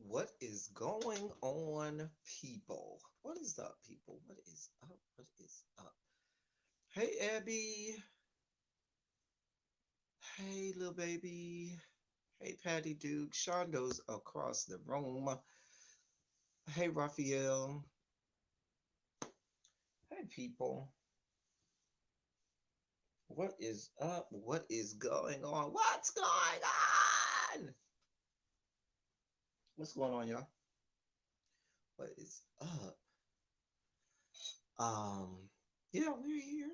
What is going on, people? What is up, people? What is up? What is up? Hey, Abby. Hey, little baby. Hey, Patty Duke. Shondo's across the room. Hey, Raphael. Hey, people. What is up? What is going on? What's going on? What's going on, y'all? What is up? Yeah, we're here.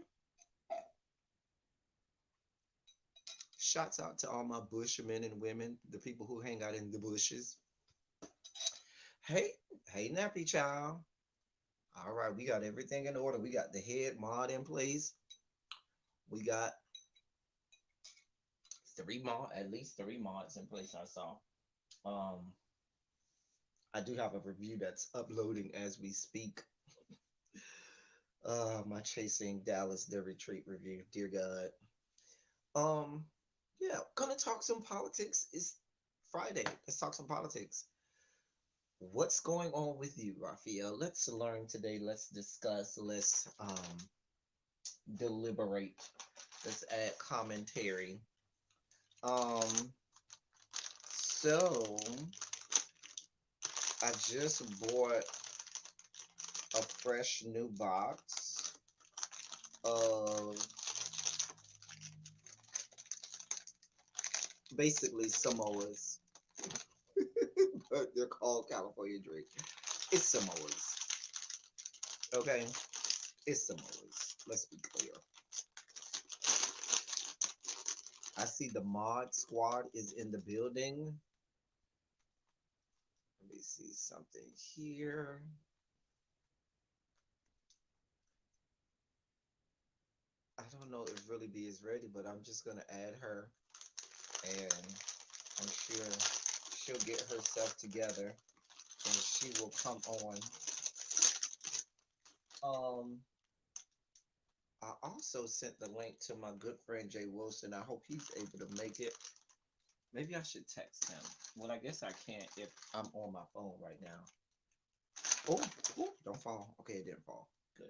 Shouts out to all my bushmen and women, the people who hang out in the bushes. Hey, hey, nappy child. All right, we got everything in order. We got the head mod in place. We got at least three mods in place. I saw. Um, I do have a review that's uploading as we speak. My chasing Dallas the retreat review. Dear God. Um, yeah, gonna talk some politics. It's Friday. Let's talk some politics. What's going on with you, Raphael? Let's learn today. Let's discuss. Let's deliberate. Let's add commentary. Um, so I just bought a fresh new box of basically Samoas, but they're called California drink. It's Samoas. Okay, it's Samoas. Let's be clear. I see the mod squad is in the building. Let me see something here. I don't know if Really B is ready, but I'm just gonna add her, and I'm sure she'll get herself together, and she will come on. Um, I also sent the link to my good friend Jay Wilson. I hope he's able to make it. Maybe I should text him. Well, I guess I can't if I'm on my phone right now. Oh, oh, don't fall. Okay, it didn't fall. Good.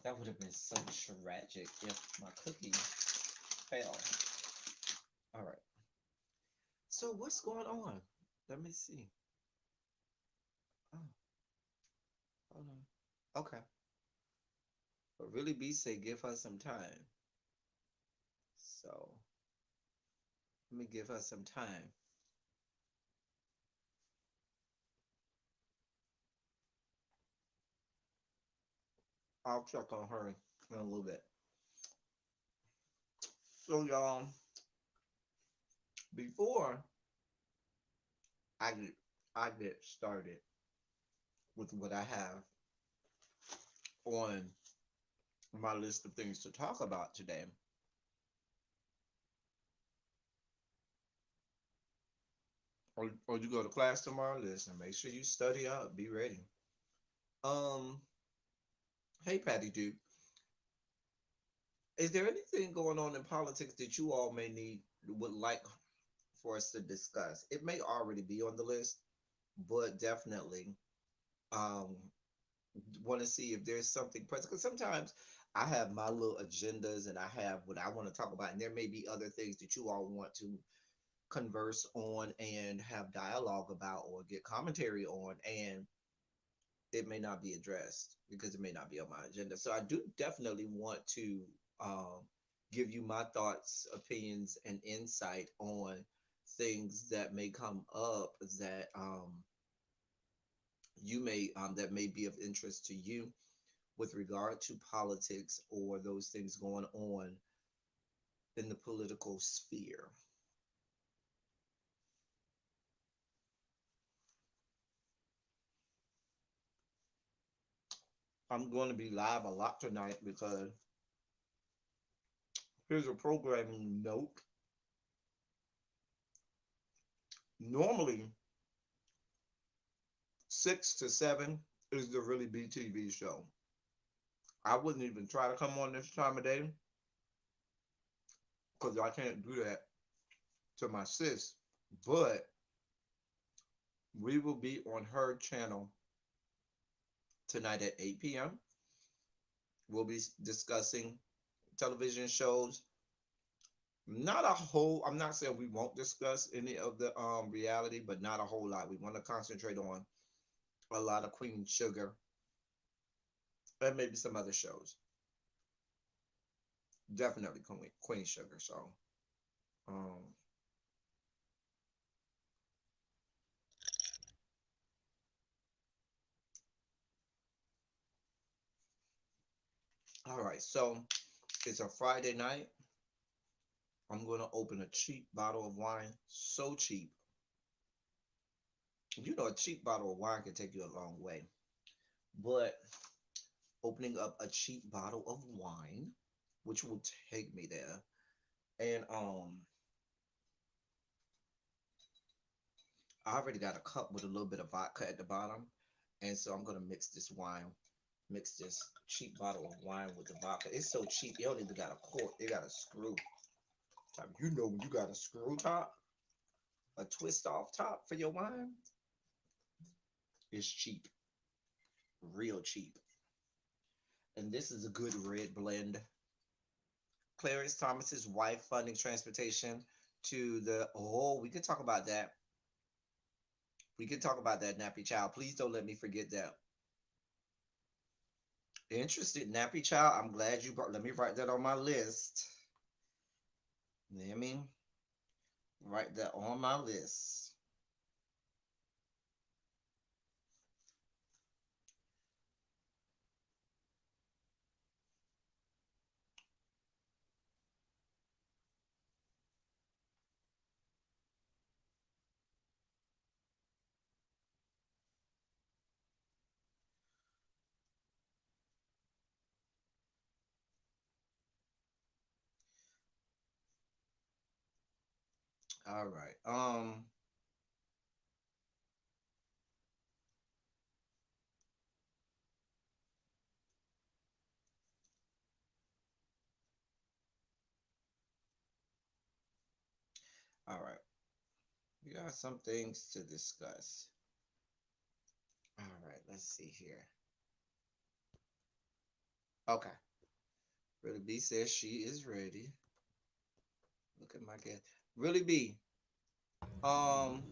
That would have been so tragic if my cookie fell. All right. So what's going on? Let me see. Oh, hold on. Okay. But Really B say give her some time. So let me give her some time. I'll check on her in a little bit. So y'all, before I get I get started with what I have on my list of things to talk about today, or you go to class tomorrow, listen, make sure you study up, be ready. Um, hey Patty Duke, is there anything going on in politics that you all may need would like for us to discuss? It may already be on the list, but definitely um want to see if there's something present. Because sometimes I have my little agendas and I have what I want to talk about, and there may be other things that you all want to converse on and have dialogue about or get commentary on, and it may not be addressed because it may not be on my agenda. So I do definitely want to um, give you my thoughts, opinions, and insight on things that may come up that you may that may be of interest to you with regard to politics or those things going on in the political sphere. I'm going to be live a lot tonight because here's a programming note. Normally, 6 to 7 is the Really BTV show. I wouldn't even try to come on this time of day because I can't do that to my sis. But We will be on her channel tonight at 8 p.m. We'll be discussing television shows. Not a whole, I'm not saying we won't discuss any of the reality, but not a whole lot. We want to concentrate on a lot of Queen Sugar and maybe some other shows. Definitely Queen Sugar. So, um, all right. So it's a Friday night. I'm going to open a cheap bottle of wine. So cheap. You know, a cheap bottle of wine can take you a long way. But opening up a cheap bottle of wine, which will take me there. And I already got a cup with a little bit of vodka at the bottom. And so I'm gonna mix this wine, mix this cheap bottle of wine with the vodka. It's so cheap, you don't even got a cork, it got a screw top. You know when you got a screw top, a twist off top for your wine, it's cheap, real cheap. And this is a good red blend. Clarence Thomas's wife funding transportation to the we can talk about that. We can talk about that nappy child. Please don't let me forget that. Interested nappy child. I'm glad you brought. Let me write that on my list. Let me write that on my list. All right. All right. We got some things to discuss. All right. Let's see here. Okay. Really B says she is ready. Look at my cat. Really B. Um.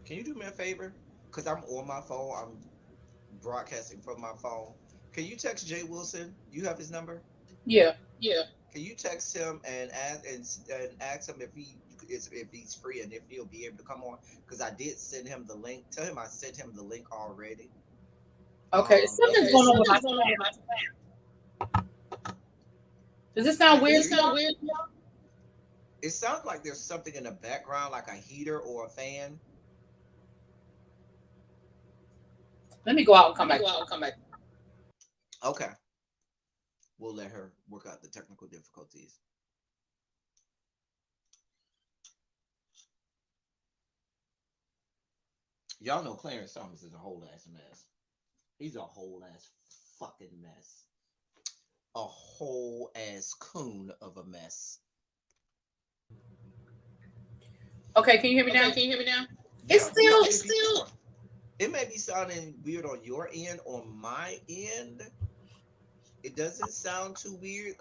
Can you do me a favor? Cause I'm on my phone. I'm broadcasting from my phone. Can you text Jay Wilson? You have his number. Yeah. Yeah. Can you text him and ask him if he's free and if he'll be able to come on? Because I did send him the link. Tell him I sent him the link already. Okay. Something's Okay, going on with my something's going on with spam. my spam. Does it I sound can weird Does it to sound y'all? weird to y'all? It sounds like there's something in the background, like a heater or a fan. Let me go out and come Let me back. go out and come back. Okay, we'll let her work out the technical difficulties. Y'all know Clarence Thomas is a whole ass mess. He's a whole ass fucking mess. A whole ass coon of a mess. Okay. Can you hear me Okay, now? can you hear me now? It's Yeah, you still. it's still. It may be sounding weird on your end. On my end, it doesn't sound too weird.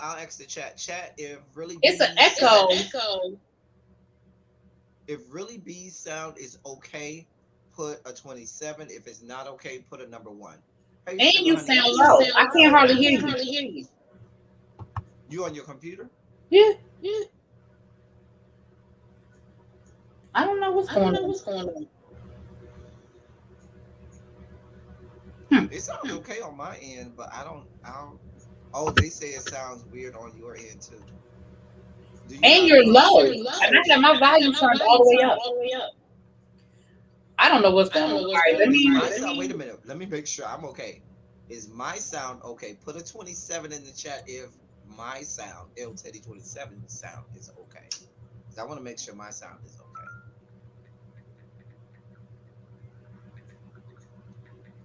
I'll ask the chat. Chat if really It's an B's echo. It's an echo. If really B's sound is okay, put a 27. If it's not okay, put a number one. Hey And sugar you honey, sound and you low. sound I can't low. hardly I hear can't you. hardly hear you. You on your computer? Yeah. Yeah. I don't know what's I don't going know on. what's going on. Hmm. It sounds okay on my end, but I don't. Oh, they say it sounds weird on your end too. Do you And have you're And low. you're And low. I got my And I got volume my turned all volume the way turned up. all the way up. I don't know what's I going don't on. know All what's right. going Let on. Is me. my sound? Wait a minute. Let me make sure I'm okay. Is my sound okay? Put a 27 in the chat if my sound, El Teddy 27 sound is okay. Because I want to make sure my sound is okay.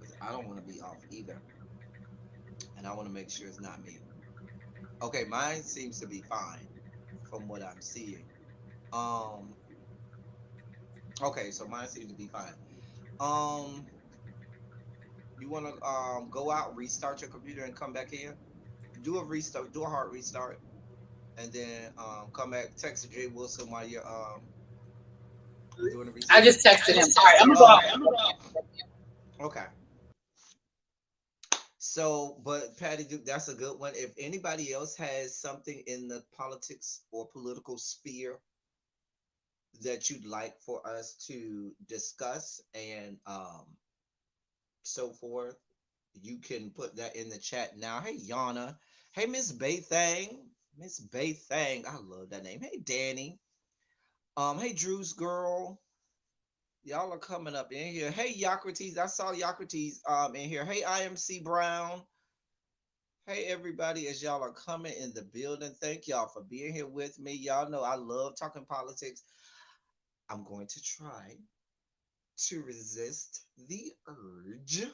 Because I don't want to be off either. And I want to make sure it's not me. Okay, mine seems to be fine from what I'm seeing. Um, okay, so mine seems to be fine. Um, you want to go out, restart your computer, and come back in. Do a restart. Do a hard restart, and then come back. Text Jay Wilson while you're doing the I restart. just texted I him. just All right, texted I'm him. gonna go Oh, out. okay. So, but Patty Duke, that's a good one. If anybody else has something in the politics or political sphere that you'd like for us to discuss and so forth, you can put that in the chat now. Hey, Yana. Hey, Miss Baythang. Miss Baythang. I love that name. Hey, Danny. Hey, Drew's girl. Y'all are coming up in here. Hey, Yocrates. I saw Yocrates in here. Hey, IMC Brown. Hey everybody, as y'all are coming in the building, thank y'all for being here with me. Y'all know I love talking politics. I'm going to try to resist the urge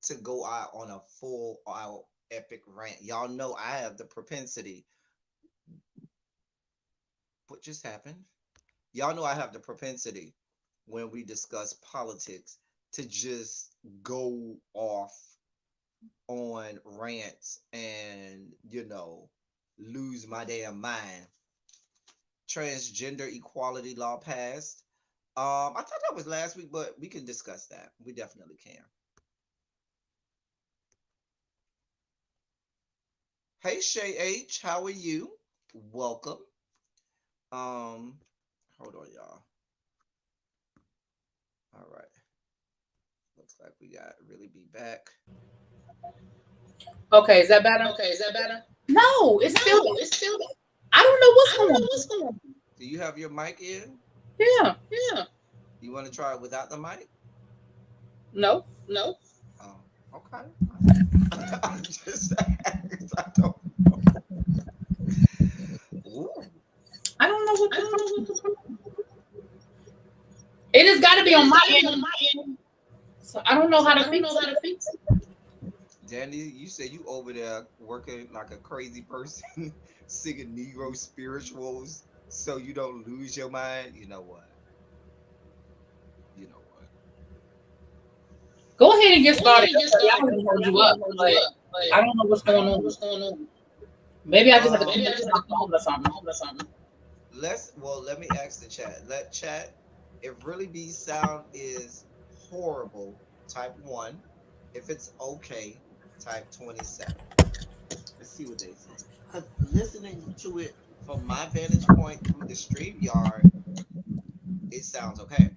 to go out on a full out epic rant. Y'all know I have the propensity. What just happened? Y'all know I have the propensity when we discuss politics to just go off on rants and, lose my damn mind. Transgender equality law passed. I thought that was last week, but we can discuss that. We definitely can. Hey Shay H, how are you? Welcome. Um, hold on, y'all. All right. Looks like we got really be back. Okay, is that better? Okay, is that better? No, it's still. No, it's still. I don't know what's I don't going know on. what's going on. Do you have your mic in? Yeah. Yeah. You want to try it without the mic? No. No. Oh, okay. I'm just I don't know. Ooh. I don't know what I the don't know problem. what the problem. It has got to be It on has my got to be on end. my end. So I don't know So how to I don't fix know it. how to fix it. Danny, you said you over there working like a crazy person, singing Negro spirituals, so you don't lose your mind. You know what? You know what? Go ahead and get Go ahead started. and get I started. already heard I you up, already heard but you up, but I don't know what's I going don't know on. what's going on. Maybe I just have to Maybe I connect just to have my to phone or something. or something. Let me ask the chat. Let chat, if really B sound is horrible, type 1. If it's okay, type 27. Let's see what they say. Because listening to it from my vantage point through the StreamYard, it sounds okay.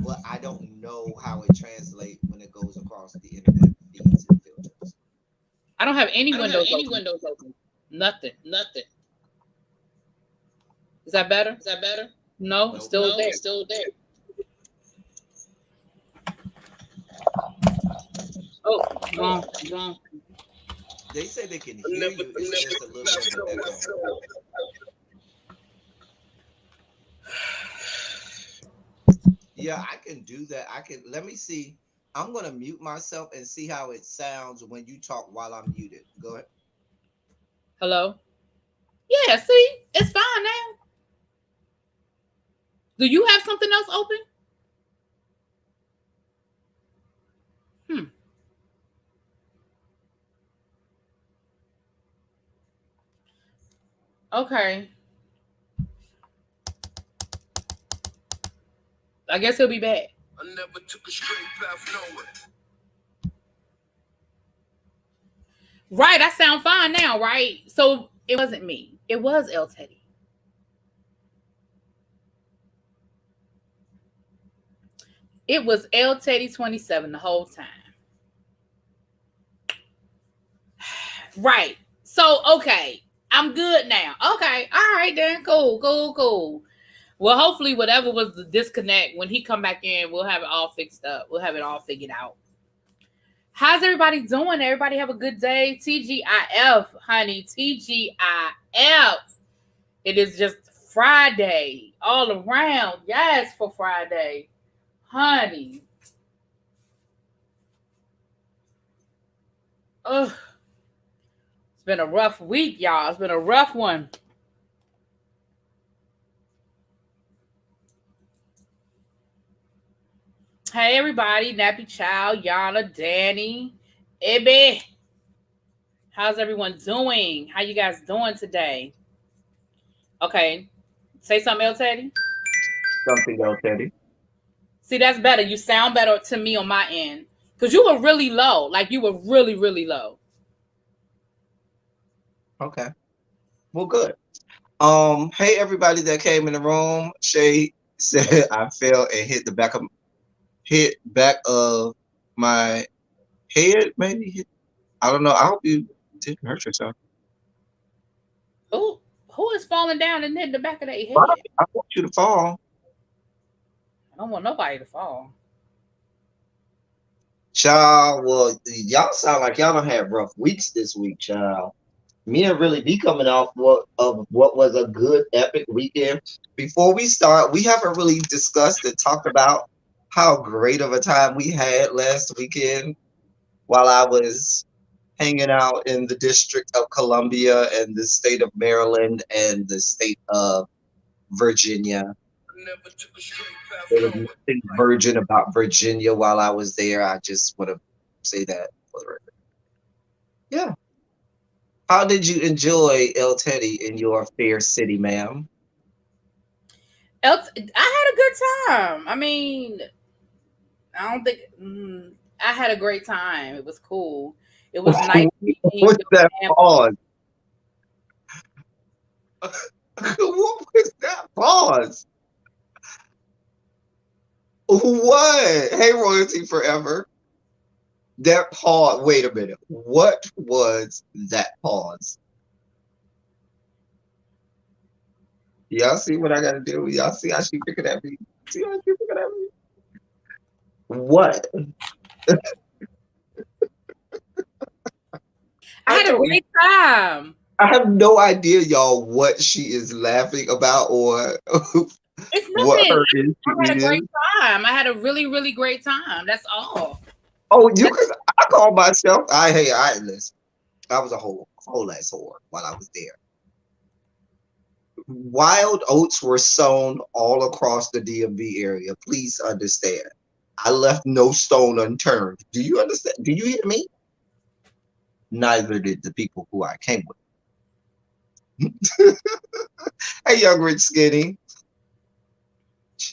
But I don't know how it translates when it goes across the internet feeds and filters. I don't have any I don't have windows any open. windows open. Nothing. Nothing. Is that better? Is that better? No, it's Nope. still No, there. it's still there. Oh, Oh, wrong. wrong. They say they can hear you. It's just a little bit of an echo. Yeah, I can do that. I can. Let me see. I'm gonna mute myself and see how it sounds when you talk while I'm muted. Go ahead. Hello? Yeah, see? It's fine now. Do you have something else open? Hmm. Okay. I guess he'll be back. I never took a straight path nowhere. Right, I sound fine now, right? So it wasn't me. It was El Teddy. It was El Teddy 27 the whole time. Right. So, okay. I'm good now. Okay. All right, then. Cool, cool, cool. Well, hopefully whatever was the disconnect, when he come back in, we'll have it all fixed up. We'll have it all figured out. How's everybody doing? Everybody have a good day. TGIF, honey. TGIF. It is just Friday all around. Yes, for Friday. Honey. Ugh. It's been a rough week, y'all. It's been a rough one. Hey everybody, Nappy Child, Yana, Danny, Ibby. How's everyone doing? How you guys doing today? Okay. Say something else, Teddy. Something else, Eddie. See, that's better. You sound better to me on my end. Cause you were really low. Like you were really, really low. Okay. Well, good. Hey everybody that came in the room. Shay said I fell and hit back of my head, maybe. I don't know. I hope you didn't hurt yourself. Who who is falling down and hitting the back of their But head? I want you to fall. I don't want nobody to fall. Child, well, y'all sound like y'all don't have rough weeks this week, child. Me and really be coming off what was a good epic weekend. Before we start, we haven't really discussed and talked about how great of a time we had last weekend while I was hanging out in the District of Columbia and the state of Maryland and the state of Virginia. There was nothing virgin about Virginia while I was there. I just want to say that for the record. Yeah. How did you enjoy El Teddy in your fair city, ma'am? Else, I had a good time. I mean, I don't think I had a great time. It was cool. It was nice meeting What's your that family. pause? What was that pause? What? Hey, Royalty Forever. That pause. Wait a minute. What was that pause? Y'all see what I got to do? Y'all see how she picking at me? See how she picking at me? What? I I had a don't. great time. I have no idea, y'all, what she is laughing about or It's what nothing. her issue I had a is. great time. I had a really, really great time. That's all. Oh, you can. I call myself. I listen. I was a whole ass whore while I was there. Wild oats were sown all across the DMV area. Please understand. I left no stone unturned. Do you understand? Do you hear me? Neither did the people who I came with. Hey, young rich skinny.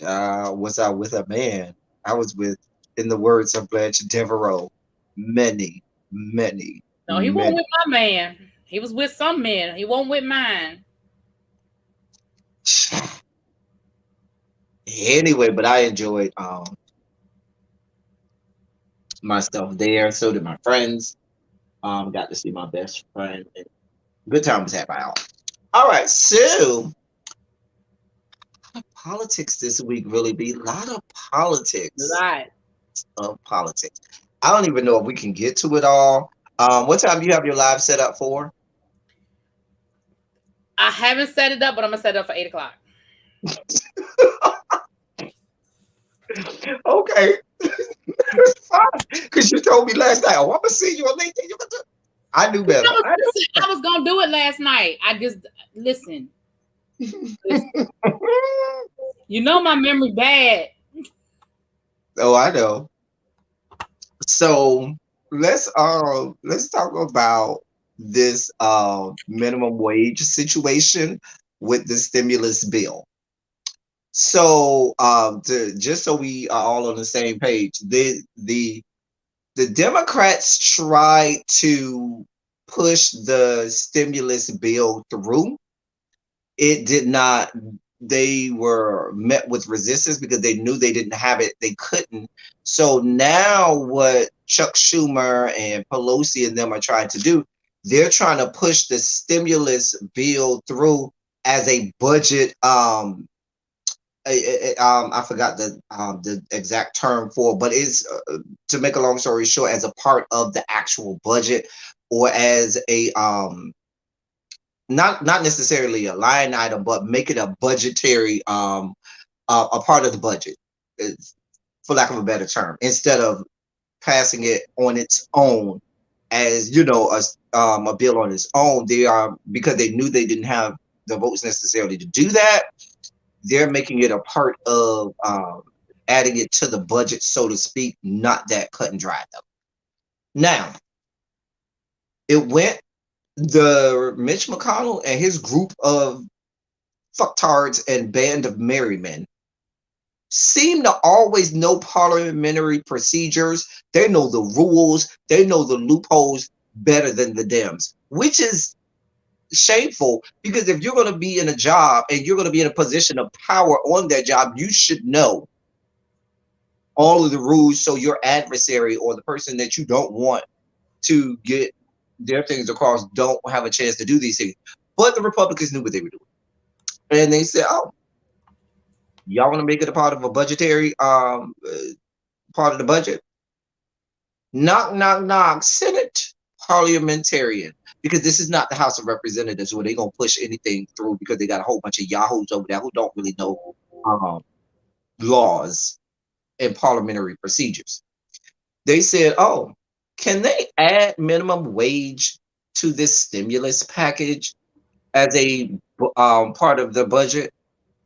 Was I with a man? I was with, in the words of Blanche Devereaux, many, many, No, he wasn't many. with my man. He was with some men. He wasn't with mine. Anyway, but I enjoyed myself there. So did my friends. Got to see my best friend. And good time was had by all. All right, so politics this week really be a lot of politics Right. politics. I don't even know if we can get to it all. What time do you have your live set up for? I haven't set it up, but I'm gonna set it up for 8 o'clock. Okay, because you told me last night, oh, I'm gonna see you on LinkedIn. You gonna do. I knew better. I was gonna do it last night. I just listen. Listen. You know my memory bad. Oh, I know. So let's talk about this minimum wage situation with the stimulus bill. So just so we are all on the same page, the Democrats tried to push the stimulus bill through. It did not. They were met with resistance because they knew they didn't have it. They couldn't. So now what Chuck Schumer and Pelosi and them are trying to do, they're trying to push the stimulus bill through as a budget I forgot the exact term for, but it's to make a long story short, as a part of the actual budget, or as a not necessarily a line item, but make it a budgetary a part of the budget, for lack of a better term, instead of passing it on its own as a bill on its own. They are, because they knew they didn't have the votes necessarily to do that, they're making it a part of adding it to the budget, so to speak. Not that cut and dry though. Now, it went the Mitch McConnell and his group of fucktards and band of merry men seem to always know parliamentary procedures. They know the rules, they know the loopholes better than the Dems, which is shameful, because if you're going to be in a job and you're going to be in a position of power on that job, you should know all of the rules, so your adversary or the person that you don't want to get their things across don't have a chance to do these things. But the Republicans knew what they were doing, and they said, "Oh, y'all want to make it a part of a budgetary part of the budget? Knock, knock, knock. Senate parliamentarian." Because this is not the House of Representatives where they're going to push anything through, because they got a whole bunch of yahoos over there who don't really know laws and parliamentary procedures. They said, "Oh, can they add minimum wage to this stimulus package as a part of the budget?"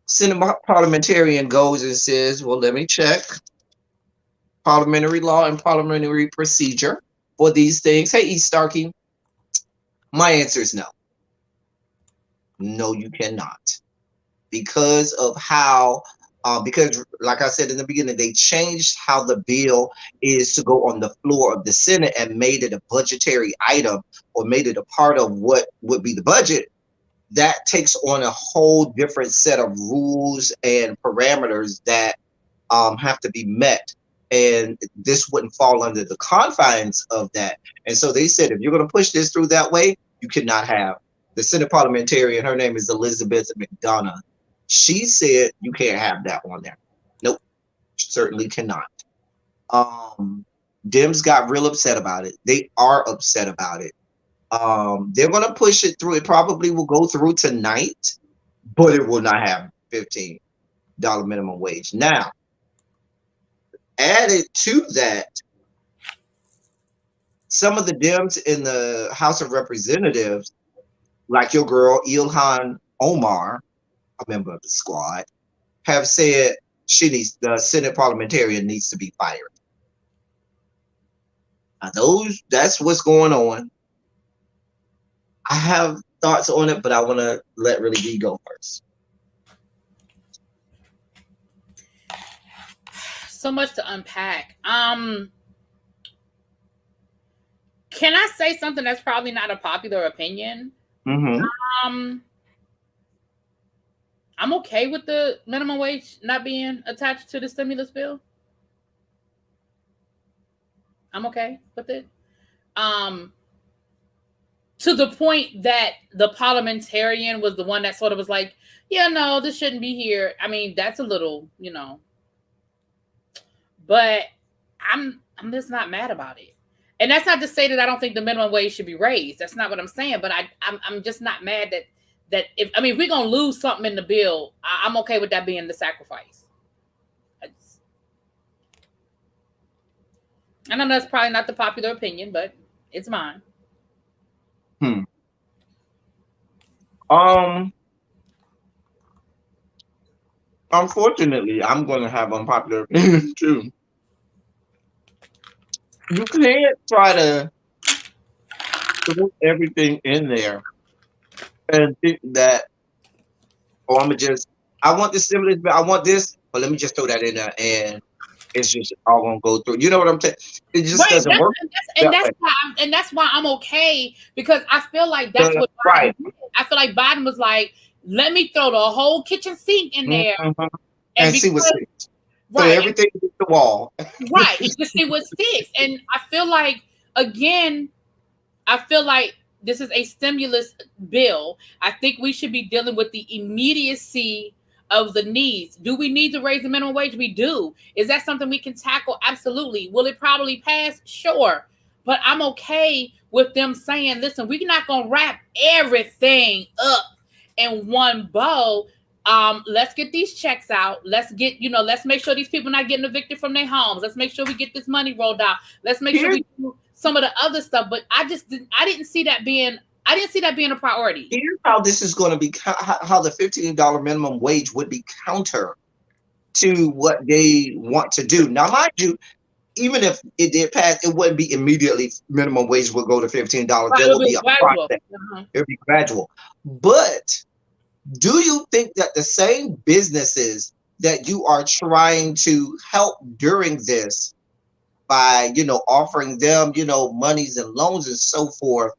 Senate parliamentarian goes and says, "Well, let me check parliamentary law and parliamentary procedure for these things." Hey, E. Starkey, my answer is no. No, you cannot. Because of how, because like I said in the beginning, they changed how the bill is to go on the floor of the Senate and made it a budgetary item, or made it a part of what would be the budget. That takes on a whole different set of rules and parameters that have to be met. And this wouldn't fall under the confines of that. And so they said, if you're going to push this through that way, you cannot have. The Senate parliamentarian, her name is Elizabeth McDonough. She said you can't have that on there. Nope, certainly cannot. Dems got real upset about it. They are upset about it. They're going to push it through. It probably will go through tonight, but it will not have $15 minimum wage. Now, added to that, some of the Dems in the House of Representatives, like your girl Ilhan Omar, a member of the squad, have said the Senate parliamentarian needs to be fired. Now, that's what's going on. I have thoughts on it, but I want to let Really B go first. So much to unpack. Can I say something that's probably not a popular opinion? Mm-hmm. I'm okay with the minimum wage not being attached to the stimulus bill. I'm okay with it. To the point that the parliamentarian was the one that sort of was like, yeah, no, this shouldn't be here. I mean, that's a little, but I'm just not mad about it. And that's not to say that I don't think the minimum wage should be raised. That's not what I'm saying. But I'm just not mad that if we're gonna lose something in the bill, I'm okay with that being the sacrifice. I know that's probably not the popular opinion, but it's mine. Unfortunately, I'm going to have unpopular opinion too. You can't try to put everything in there and think that, oh, I want this stimulus, but I want this, but let me just throw that in there and it's just all gonna go through. You know what I'm saying? It just doesn't work. And that's why I'm okay, because I feel like that's what Biden did. I feel like Biden was like, let me throw the whole kitchen sink in there and see what sticks. Right. So everything hits the wall. Right. To see what sticks. And I feel like, again, this is a stimulus bill. I think we should be dealing with the immediacy of the needs. Do we need to raise the minimum wage? We do. Is that something we can tackle? Absolutely. Will it probably pass? Sure. But I'm okay with them saying, listen, we're not going to wrap everything up in one bow. Let's get these checks out. Let's make sure these people not getting evicted from their homes. Let's make sure we get this money rolled out. Let's make sure we do some of the other stuff. But I didn't see that being a priority. Here's how this is going to be, how the $15 minimum wage would be countered. to what they want to do. Now, mind you, even if it did pass, it wouldn't be immediately minimum wage would go to $15. Right, There it'll would be be a gradual. process. Uh-huh. It would be gradual. But do you think that the same businesses that you are trying to help during this by, offering them, monies and loans and so forth,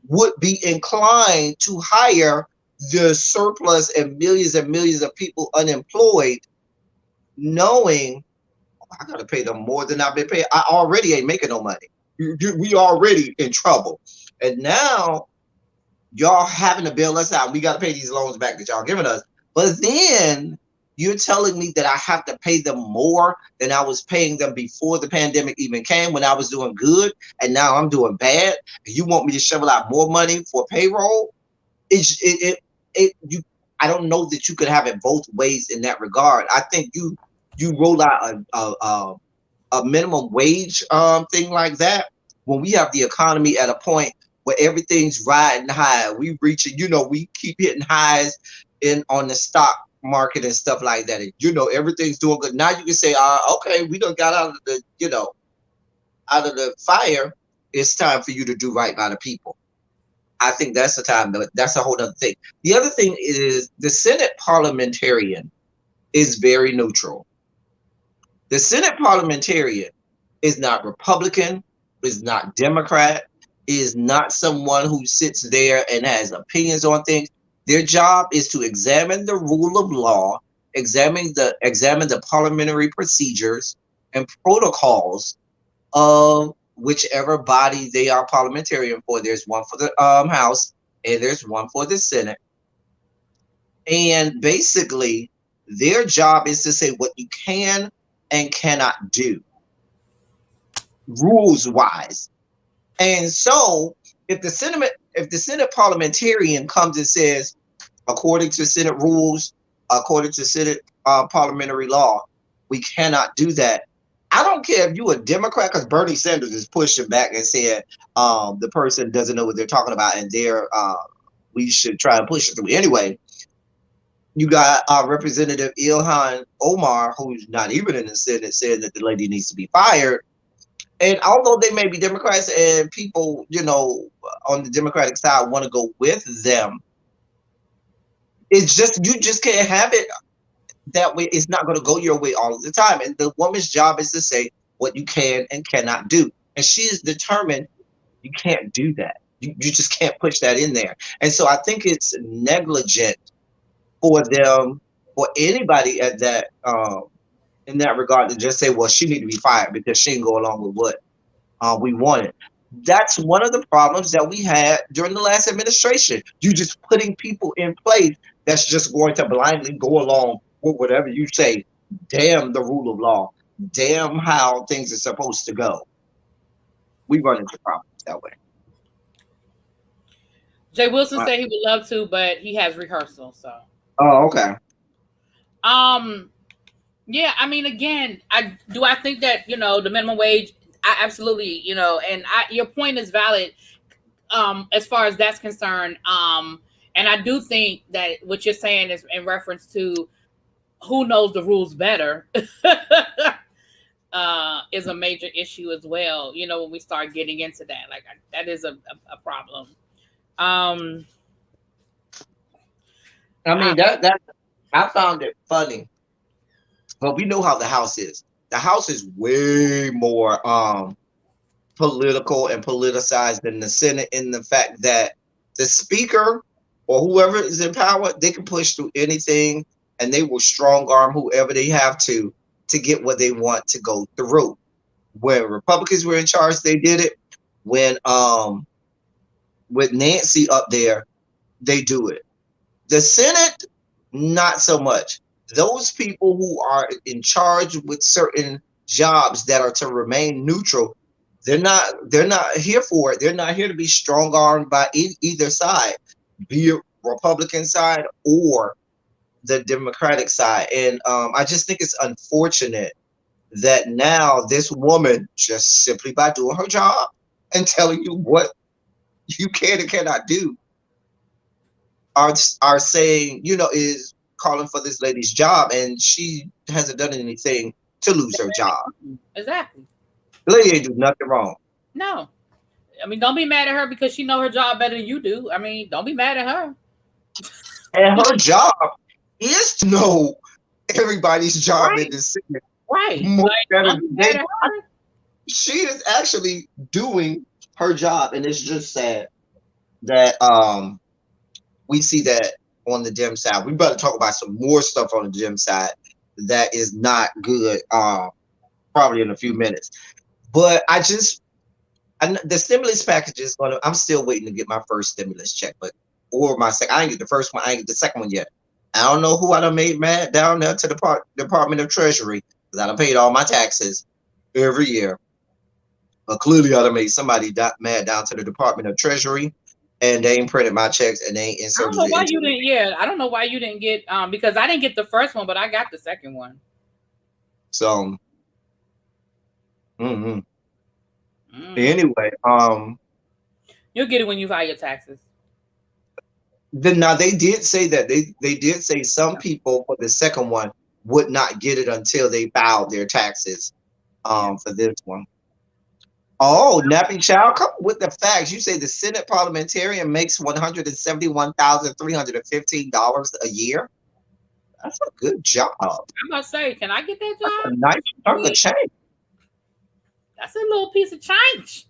would be inclined to hire the surplus and millions of people unemployed, knowing I gotta pay them more than I've been paid. I already ain't making no money. We already in trouble, and now y'all having to bail us out. We got to pay these loans back that y'all giving us. But then you're telling me that I have to pay them more than I was paying them before the pandemic even came, when I was doing good, and now I'm doing bad. And you want me to shovel out more money for payroll? You. I don't know that you could have it both ways in that regard. I think you roll out a minimum wage thing like that when we have the economy at a point where everything's riding high. We reaching, we keep hitting highs in on the stock market and stuff like that. And, everything's doing good. Now you can say, okay, we done got out of the, out of the fire. It's time for you to do right by the people. I think that's the time. That's a whole other thing. The other thing is the Senate parliamentarian is very neutral. The Senate parliamentarian is not Republican, is not Democrat, is not someone who sits there and has opinions on things. Their job is to examine the rule of law, examine the parliamentary procedures and protocols of whichever body they are parliamentarian for. There's one for the House and there's one for the Senate. And basically, their job is to say what you can and cannot do, rules wise. And so, if the Senate parliamentarian comes and says, according to Senate rules, according to Senate parliamentary law, we cannot do that. I don't care if you're a Democrat, because Bernie Sanders is pushing back and said the person doesn't know what they're talking about, and we should try and push it through anyway. You got Representative Ilhan Omar, who's not even in the Senate, saying that the lady needs to be fired. And although they may be Democrats and people, on the Democratic side want to go with them, it's just, you just can't have it that way. It's not going to go your way all of the time. And the woman's job is to say what you can and cannot do. And she is determined you can't do that. You just can't push that in there. And so I think it's negligent for them, for anybody at that in that regard, to just say, well, she need to be fired because she didn't go along with what we wanted. That's one of the problems that we had during the last administration. You just putting people in place that's just going to blindly go along with whatever you say. Damn the rule of law. Damn how things are supposed to go. We run into problems that way. Jay Wilson Uh, said he would love to, but he has rehearsal. So, oh, okay. um, yeah, I mean, again, I think that the minimum wage. I absolutely, and your point is valid. As far as that's concerned, and I do think that what you're saying is in reference to who knows the rules better. Is a major issue as well. When we start getting into that, like that is a problem. Um, I I, mean that I found it funny, but we know how the House is. The House is way more political and politicized than the Senate, in the fact that the speaker or whoever is in power, they can push through anything and they will strong arm whoever they have to get what they want to go through. When Republicans were in charge, they did it. When with Nancy up there, they do it. The Senate, not so much. Those people who are in charge with certain jobs that are to remain neutral, they're not here for it. They're not here to be strong armed by either side, be it Republican side or the Democratic side. And I just think it's unfortunate that now this woman, just simply by doing her job and telling you what you can and cannot do, are saying, is calling for this lady's job, and she hasn't done anything to lose her job. Exactly. The lady ain't do nothing wrong. No. I mean, don't be mad at her because she know her job better than you do. I mean, don't be mad at her. And her job is to know everybody's job in Right. the city Right. more Like, better don't be than mad they. at her. She is actually doing her job, and it's just sad that we see that on the gym side. We better talk about some more stuff on the gym side that is not good. Probably in a few minutes. But the stimulus package is gonna. I'm still waiting to get my first stimulus check, but or my second. I ain't get the first one. I ain't get the second one yet. I don't know who I done made mad down there to the Department of Treasury because I done paid all my taxes every year. But clearly, I done made somebody mad down to the Department of Treasury, and they ain't printed my checks and they ain't I don't inserted know it why into you the. didn't. Yeah, I don't know why you didn't get because I didn't get the first one, but I got the second one. So, mhm. Mm. Anyway, You'll get it when you file your taxes. then now they did say that they did say some people for the second one would not get it until they filed their taxes Yeah. for this one. Oh, Nappy Child, come with the facts. You say the Senate parliamentarian makes $171,315 a year. That's a good job. I'm gonna say, can I get that That's a job? nice chunk of Good. change. That's a little piece of change.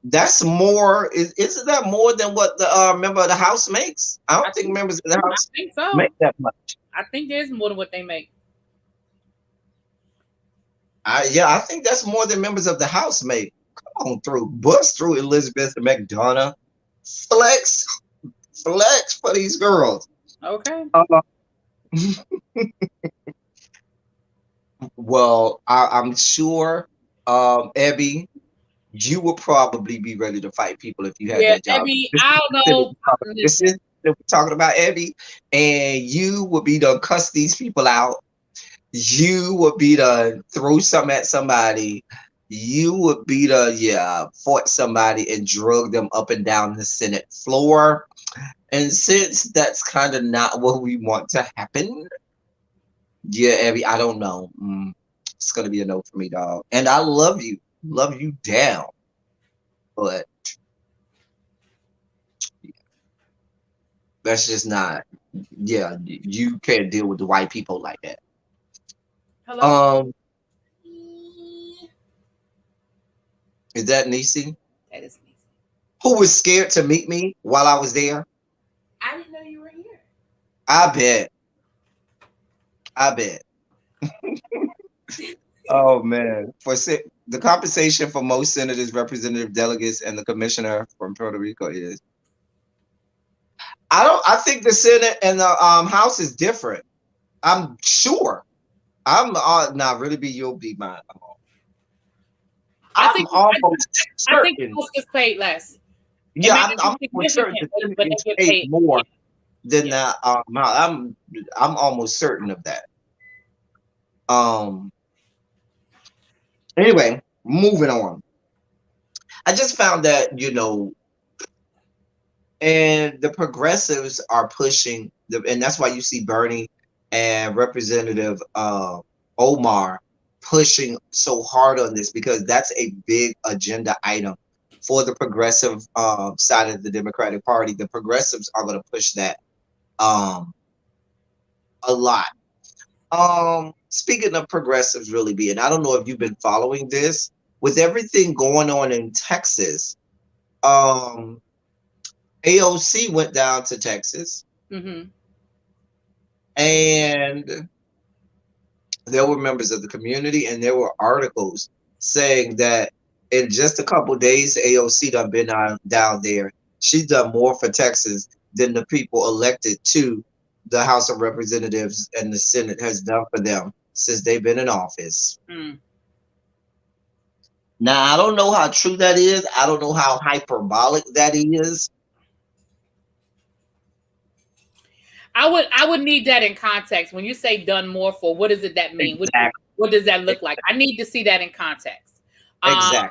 That's more. Isn't that more than what the member of the House makes? I I don't think think, members of the I House think so. make that much. I think there's more than what they make. I think that's more than members of the House make. Come on through, bust through Elizabeth McDonough, flex, flex for these girls. Okay. Uh, well, I'm sure, Abby, you would probably be ready to fight people if you had Yeah, that job. Abby, This, I this, don't know. this Listen, is that we're talking about, Abby, and you would be to cuss these people out. You would be to throw something at somebody. You would be to fought somebody and drug them up and down the Senate floor. And since that's kind of not what we want to happen, yeah, Abby, I don't know. It's gonna be a no for me, dog. And I love you down, but that's just not. Yeah, you can't deal with the white people like that. hello. Um, is that Nisi? That is me. Who was scared to meet me while I was there? I didn't know you were here. I bet. I bet. Oh man, the compensation for most senators, representative delegates, and the commissioner from Puerto Rico is. I think the Senate and the House is different. I'm sure. I'm not really be. You'll be mine. I I'm think almost I think certain. most gets paid less. It Yeah, may I'm, not I'm be almost certain the significant, Senate but gets they get paid paid. more than Yeah. that. I'm almost certain of that. Um. Anyway, moving on. I just found that and the progressives are pushing and that's why you see Bernie and Representative Omar pushing so hard on this because that's a big agenda item for the progressive side of the Democratic Party. The progressives are going to push that um, a lot. Speaking of progressives, really being, I don't know if you've been following this with everything going on in Texas. Um, AOC went down to Texas Mm-hmm. and there were members of the community and there were articles saying that in just a couple of days, AOC done been down there. She's done more for Texas than the people elected to the House of Representatives and the Senate has done for them since they've been in office. Mm. Now, I don't know how true that is. I don't know how hyperbolic that is. I would need that in context. When you say done more for, what does it that mean? Exactly. What does that look like? I need to see that in context. Exactly.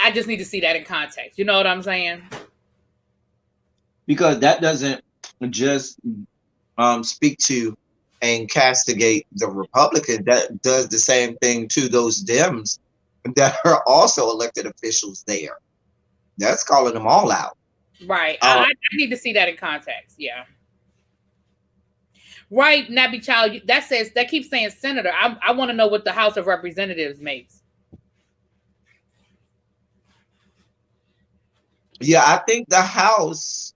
I just need to see that in context. You know what I'm saying? Because that doesn't just speak to and castigate the Republican, that does the same thing to those Dems that are also elected officials there. That's calling them all out. Right. Um, I need to see that in context. Yeah. Right, Nappy Child. That says that keeps saying senator. I want to know what the House of Representatives makes. yeah, I think the House.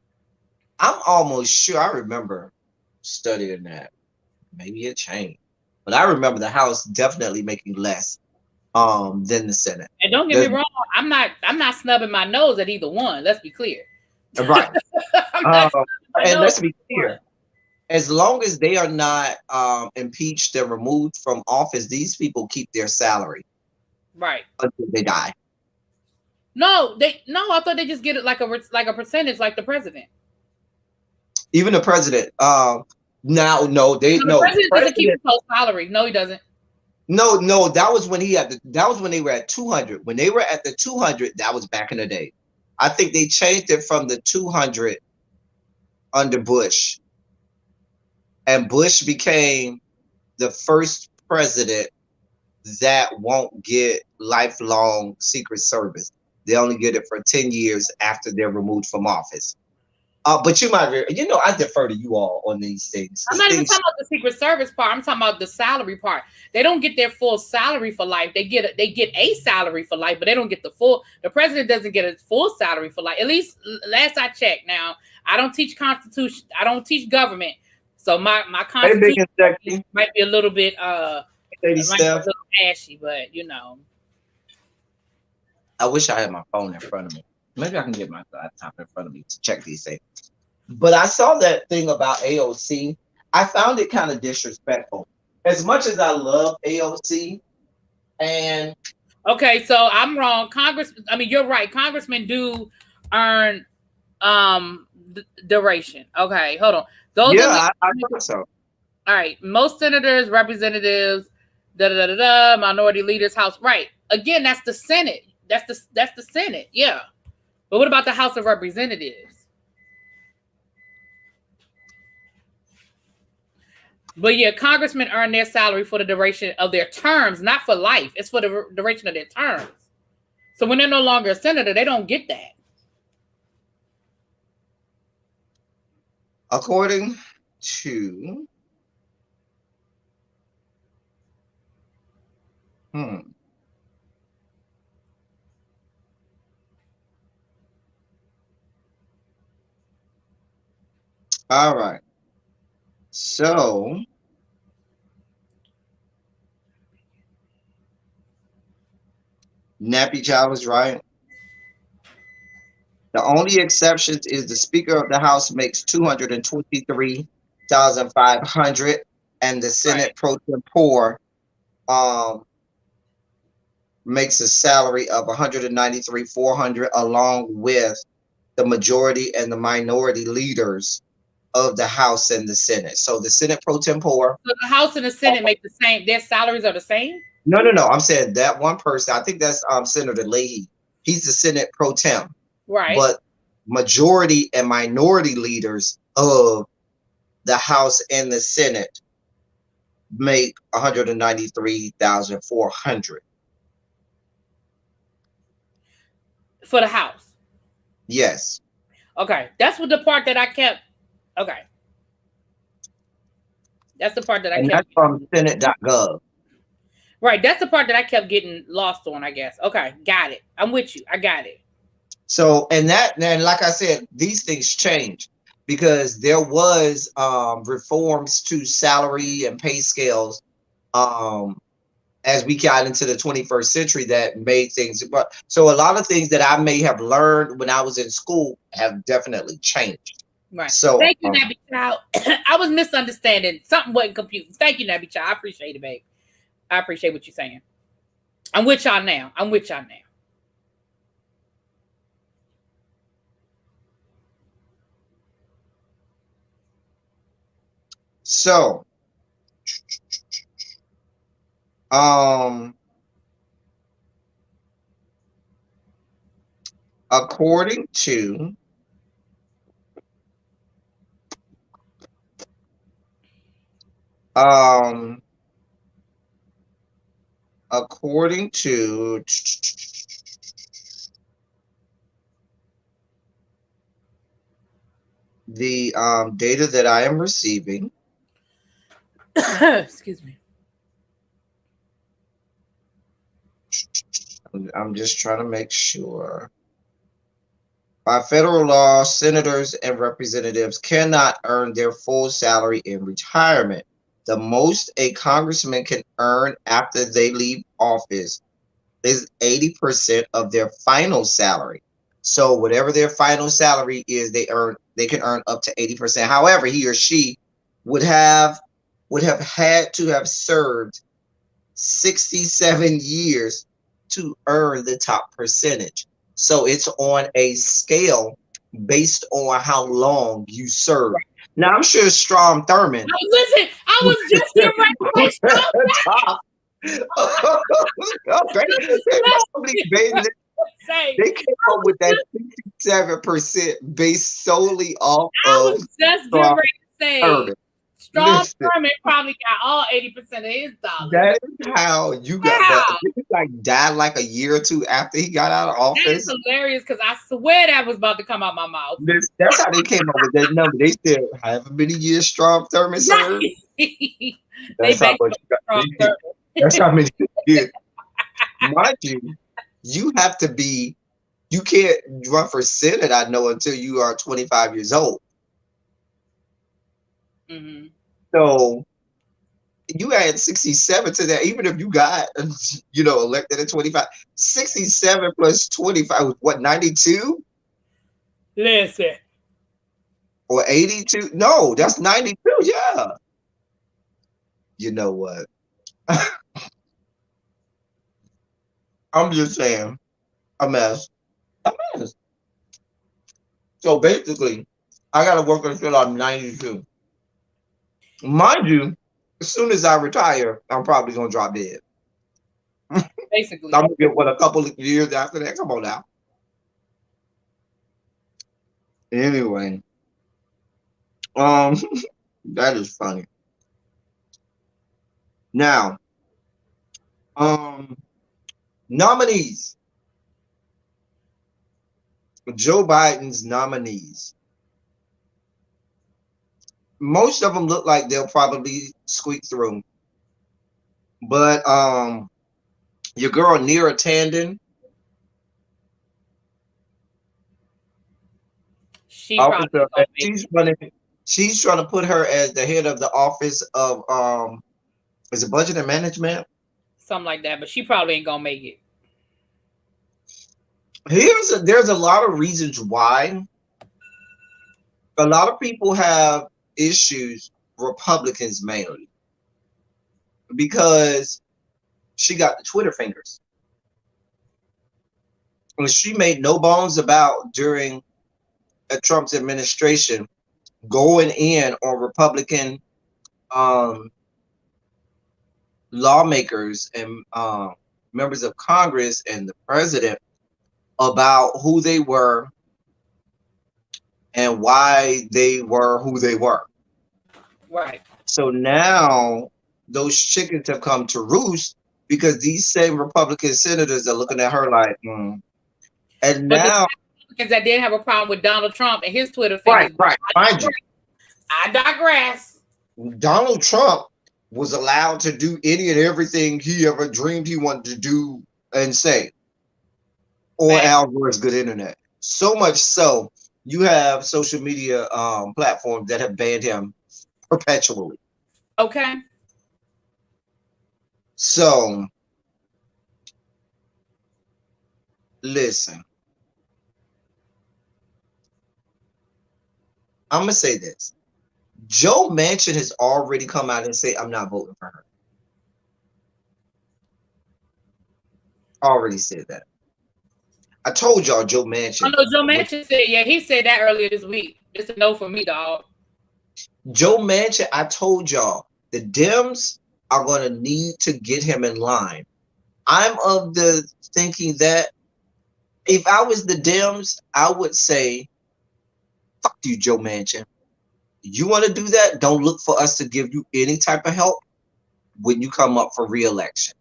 I'm almost sure I remember studying that. Maybe it changed, but I remember the House definitely making less than the Senate. And don't get me There's, wrong, I'm not snubbing my nose at either one. Let's be clear. right. I'm not Um, snubbing my and nose let's at be either one. clear. As long as they are not impeached and removed from office, these people keep their salary Right. until they die. No, I thought they just get it like a percentage like the president. Even the president. Now, no, they No, the no president doesn't keep president. his whole salary. No, he doesn't. No. That was when he had the. That was when they were at 200. When they were at the 200, that was back in the day. I think they changed it from the 200 under Bush, and Bush became the first president that won't get lifelong Secret Service. They only get it for 10 years after they're removed from office. But you might, I defer to you all on these things I'm because not even things. talking about the Secret Service part. I'm talking about the salary part. They don't get their full salary for life. They get a salary for life, but they don't get the full. The president doesn't get a full salary for life. At least last I checked. Now I don't teach constitution. I don't teach government. So my Hey, big constitution and sexy, might be a little bit Lady it might be a Steph. little ashy, but you know. I wish I had my phone in front of me. Maybe I can get my laptop in front of me to check these things. But I saw that thing about AOC. I found it kind of disrespectful. As much as I love AOC, and Okay, so I'm wrong. I mean, you're right. Congressmen do earn duration. Okay, hold on. Those are yeah, I thought so. all right. Most senators, representatives, minority leaders, House. Right. Again, that's the Senate. That's the Senate. Yeah. But what about the House of Representatives? But yeah, congressmen earn their salary for the duration of their terms, not for life. It's for the duration of their terms. So when they're no longer a senator, they don't get that. According to, hmm, all right. So, Nappy Child was right. The only exceptions is the Speaker of the House makes 223,500, and the Right. Senate pro tempore um makes a salary of 193,400, along with the majority and the minority leaders of the House and the Senate. So the Senate pro tempore. So the House and the Senate make the same. Their salaries are the same. No. I'm saying that one person. I think that's Senator Leahy. He's the Senate pro tem, Right. but majority and minority leaders of the House and the Senate make 193,400. For the House. Yes. Okay. That's what the part that I kept. Okay. That's the part that I And kept. that's from Senate.gov. Right. That's the part that I kept getting lost on, I guess. Okay. Got it. I'm with you. I got it. So, and like I said, these things change because there was reforms to salary and pay scales um, as we got into the 21st century that made things. But so a lot of things that I may have learned when I was in school have definitely changed. Right. So, Thank you, Nabby Child. I was misunderstanding. Something wasn't confused. Thank you, Nabby Child. I appreciate it, babe. I appreciate what you're saying. I'm with y'all now. I'm with y'all now. so, um, according to Um, according to the data that I am receiving, Excuse me. I'm just trying to make sure. By federal law, senators and representatives cannot earn their full salary in retirement. The most a congressman can earn after they leave office is 80% of their final salary. So whatever their final salary is, they can earn up to 80%. However, he or she would have had to have served 67 years to earn the top percentage. So it's on a scale based on how long you serve. Now I'm sure Strom Thurmond Listen, I was just getting ready to say stop. top. Okay. They probably Say, they came I up was with that just, 67% based solely off I of was just getting Strom ready to say, Thurmond. Strom Listen. Thurmond probably got all 80% of his dollars. That is how you got, but Wow, did he like died like a year or two after he got out of that is office? hilarious because I swear that was about to come out my mouth. That's how they came up with that number. They said however many years Strom Thurmond served. Right. They That's how based much on Strom you got. Thurmond. That's how many you get. Mind you, you have to be. You can't run for Senate. I know until you are 25 years old. Mm-hmm. So you add 67 to that. Even if you got elected at 25, 67 plus 25, what 92 Listen, or 82? No, that's 92. Yeah. You know what? I'm just saying, a mess. A mess. So basically, I gotta work until I'm 92. Mind you, as soon as I retire, I'm probably gonna drop dead. I'm basically. gonna get what a couple of years after that. Come on now. Anyway, um, that is funny. Now, um, nominees. Joe Biden's nominees. Most of them look like they'll probably squeak through. But your girl Neera Tanden, She probably officer, gonna make she's running. She's trying to put her as the head of the office of is it budget and management? something like that, but she probably ain't gonna make it. There's a lot of reasons why. A lot of people have issues, Republicans mainly, because she got the Twitter fingers. And she made no bones about during Trump's administration going in on Republican um, lawmakers and members of Congress and the president about who they were and why they were who they were. Right. So now those chickens have come to roost because these same Republican senators are looking at her like, and But the now, Republicans that did have a problem with Donald Trump and his Twitter right, fingers. mind you, I digress. Donald Trump was allowed to do any and everything he ever dreamed he wanted to do and say on Al Gore's good internet. So much so, you have social media platforms that have banned him perpetually. Okay. So, listen, I'm going to say this. Joe Manchin has already come out and said, I'm not voting for her. Already said that. I told y'all Joe Manchin. I know Joe Manchin said, yeah, he said that earlier this week. It's a no for me, dog. Joe Manchin, I told y'all, the Dems are going to need to get him in line. I'm of the thinking that if I was the Dems, I would say, fuck you, Joe Manchin. You want to do that? Don't look for us to give you any type of help when you come up for re-election.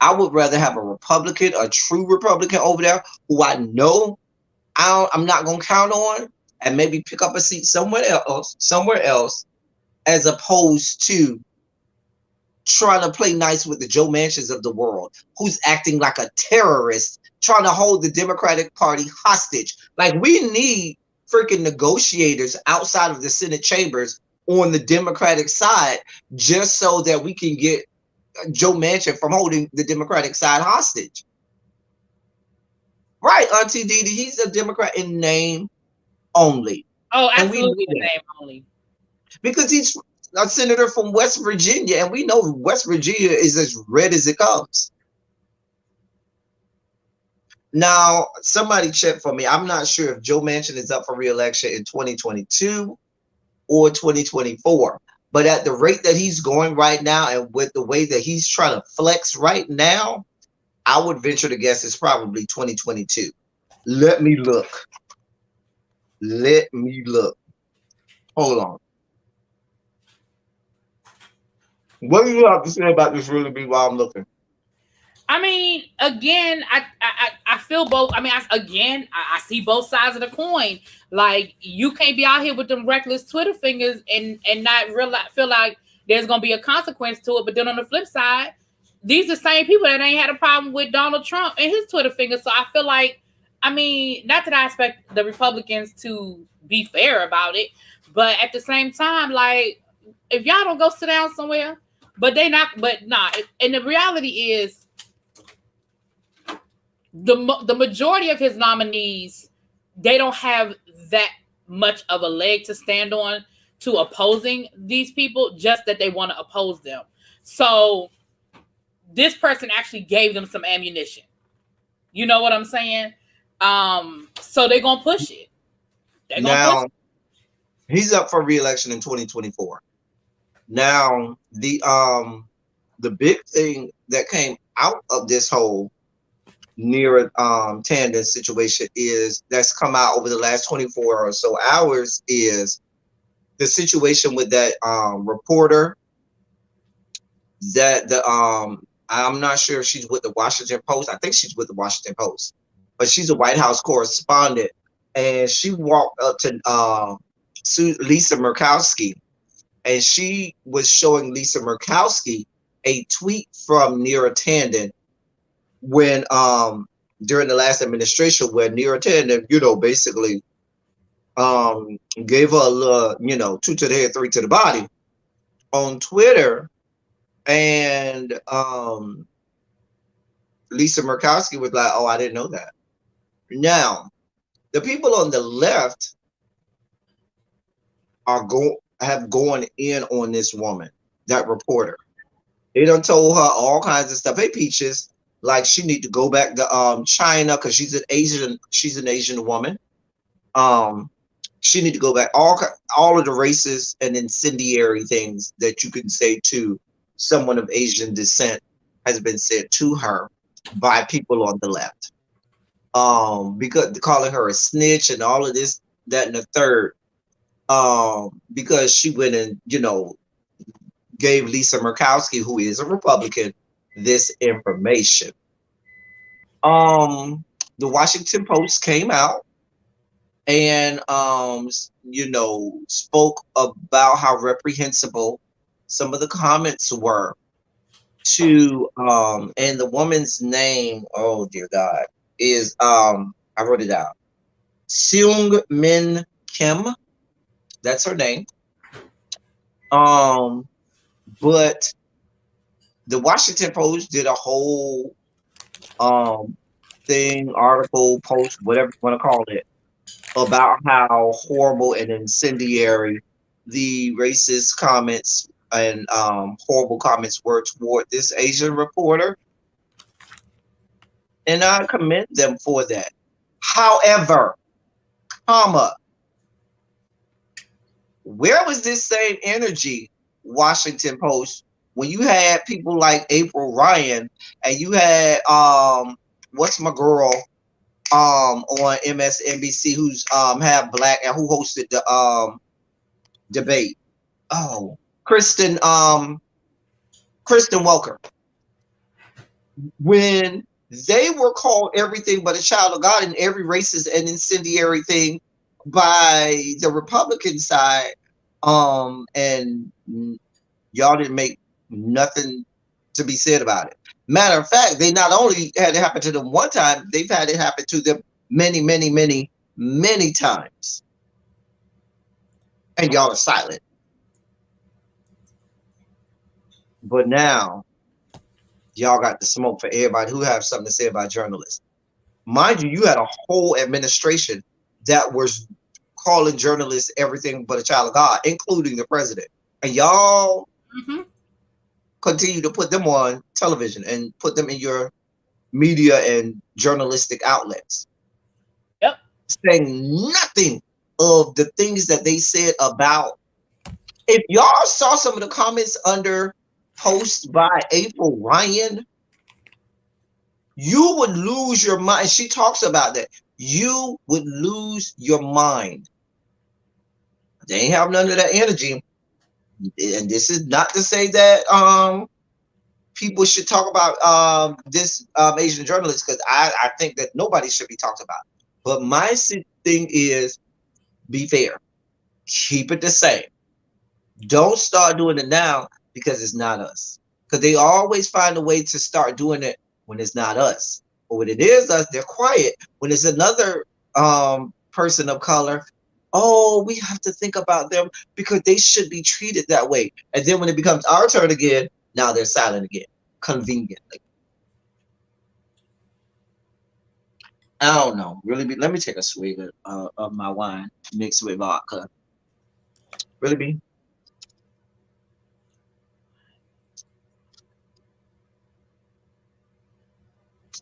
I would rather have a Republican, a true Republican over there who I know I'm not going to count on, and maybe pick up a seat somewhere else, as opposed to trying to play nice with the Joe Manchins of the world, who's acting like a terrorist, trying to hold the Democratic Party hostage. Like, we need freaking negotiators outside of the Senate chambers on the Democratic side, just so that we can get Joe Manchin from holding the Democratic side hostage. Right, Auntie Didi, he's a Democrat in name only. Oh, And we know absolutely, the that name only. because he's a senator from West Virginia, and we know West Virginia is as red as it comes. Now, somebody check for me. I'm not sure if Joe Manchin is up for re-election in 2022 or 2024. But at the rate that he's going right now, and with the way that he's trying to flex right now, I would venture to guess it's probably 2022. Let me look. Let me look. Hold on. What do you have to say about this, really, be while I'm looking? I mean, again, I feel both. I mean, I see both sides of the coin. Like, you can't be out here with them reckless Twitter fingers and not feel like there's gonna be a consequence to it. But then on the flip side, these are the same people that ain't had a problem with Donald Trump and his Twitter fingers. So I feel like, I mean, not that I expect the Republicans to be fair about it, but at the same time, like, if y'all don't go sit down somewhere, but they not, but nah. And the reality is, the majority of his nominees, they don't have that much of a leg to stand on to opposing these people, just that they want to oppose them. So this person actually gave them some ammunition. You know what I'm saying? So they're gonna push it. They're gonna push Now, it. he's up for re-election in 2024. Now, the big thing that came out of this whole near Tandon situation is that's come out over the last 24 or so hours is the situation with that reporter that I'm not sure if she's with the Washington Post. I think she's with the Washington Post, but she's a White House correspondent, and she walked up to Lisa Murkowski, and she was showing Lisa Murkowski a tweet from Neera Tanden when during the last administration, where Neera Tanden, basically gave her a little, 2 to the head, 3 to the body on Twitter. And Lisa Murkowski was like, oh, I didn't know that. Now, the people on the left have gone in on this woman, that reporter. They done told her all kinds of stuff. Hey, Peaches, like, she need to go back to China because she's an Asian woman. She need to go back. All of the racist and incendiary things that you can say to someone of Asian descent has been said to her by people on the left. Because calling her a snitch and all of this, that, and the third. Because she went and, gave Lisa Murkowski, who is a Republican, this information. The Washington Post came out and spoke about how reprehensible some of the comments were to and the woman's name, oh dear God, is I wrote it out. Seung Min Kim. That's her name. But the Washington Post did a whole article, post, whatever you want to call it, about how horrible and incendiary the racist comments and horrible comments were toward this Asian reporter. And I commend them for that. However, where was this same energy, Washington Post, when you had people like April Ryan and you had what's my girl on MSNBC who's half black and who hosted the debate. Oh, Kristen, Kristen Welker. When they were called everything but a child of God and every racist and incendiary thing by the Republican side, and y'all didn't make nothing to be said about it. Matter of fact, they not only had it happen to them one time, they've had it happen to them many, many, many, many times. And y'all are silent. But now y'all got the smoke for everybody who have something to say about journalists. Mind you, you had a whole administration that was calling journalists everything but a child of God, including the president. And y'all continue to put them on television and put them in your media and journalistic outlets. Yep. Saying nothing of the things that they said about. If y'all saw some of the comments under posts by April Ryan, you would lose your mind. She talks about that. You would lose your mind. They ain't have none of that energy. And this is not to say that people should talk about this Asian journalist, because I think that nobody should be talked about. But my thing is, be fair. Keep it the same. Don't start doing it now because it's not us. Because they always find a way to start doing it when it's not us. But when it is us, they're quiet. When it's another person of color, oh, we have to think about them because they should be treated that way. And then when it becomes our turn again, now they're silent again, conveniently. I don't know. Really, let me take a swig of my wine mixed with vodka. Really be.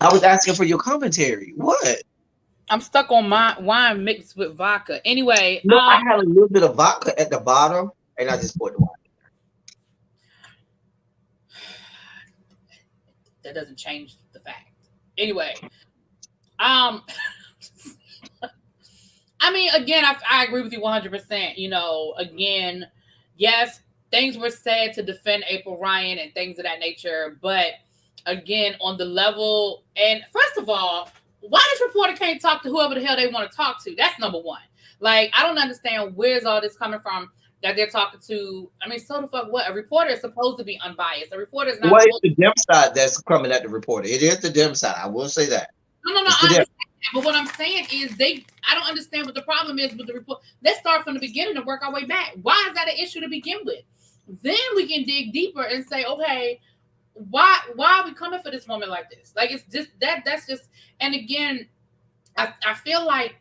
I was asking for your commentary. What? I'm stuck on my wine mixed with vodka. Anyway, No, I had a little bit of vodka at the bottom, and I just poured the wine. That doesn't change the fact. Anyway, I mean, again, I agree with you 100%. You know, again, yes, things were said to defend April Ryan and things of that nature, but again, on the level, and first of all, why this reporter can't talk to whoever the hell they want to talk to? That's number one. Like, I don't understand where's all this coming from that they're talking to. I mean, so the fuck what? A reporter is supposed to be unbiased. A reporter is not. Well, it's the Dem side that's coming at the reporter. It is the Dem side. I will say that. No. I understand. But what I'm saying is I don't understand what the problem is with the report. Let's start from the beginning and work our way back. Why is that an issue to begin with? Then we can dig deeper and say, okay, why are we coming for this woman like this? Like, it's just that's just, and again, I feel like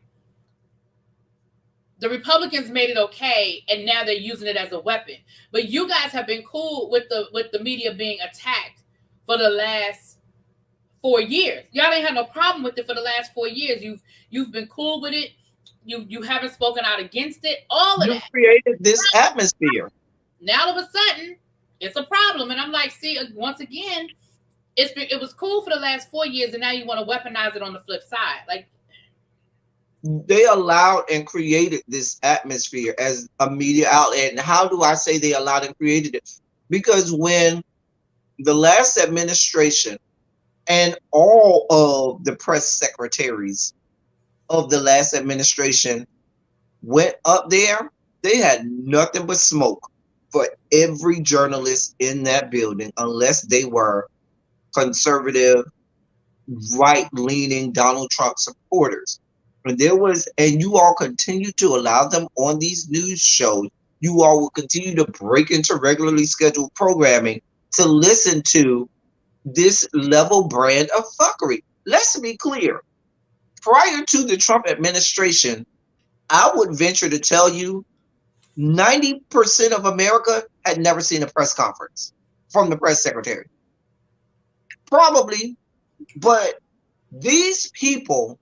the Republicans made it okay, and now they're using it as a weapon. But you guys have been cool with the media being attacked for the last 4 years. Y'all ain't had no problem with it for the last 4 years. You've been cool with it. You haven't spoken out against it. All of that. You created this atmosphere. Now all of a sudden, it's a problem. And I'm like, see, once again, it was cool for the last 4 years, and now you want to weaponize it on the flip side. Like, they allowed and created this atmosphere as a media outlet. And how do I say they allowed and created it? Because when the last administration and all of the press secretaries of the last administration went up there, they had nothing but smoke for every journalist in that building, unless they were conservative, right-leaning Donald Trump supporters. And you all continue to allow them on these news shows. You all will continue to break into regularly scheduled programming to listen to this level brand of fuckery. Let's be clear. Prior to the Trump administration, I would venture to tell you 90% of America had never seen a press conference from the press secretary. Probably, but these people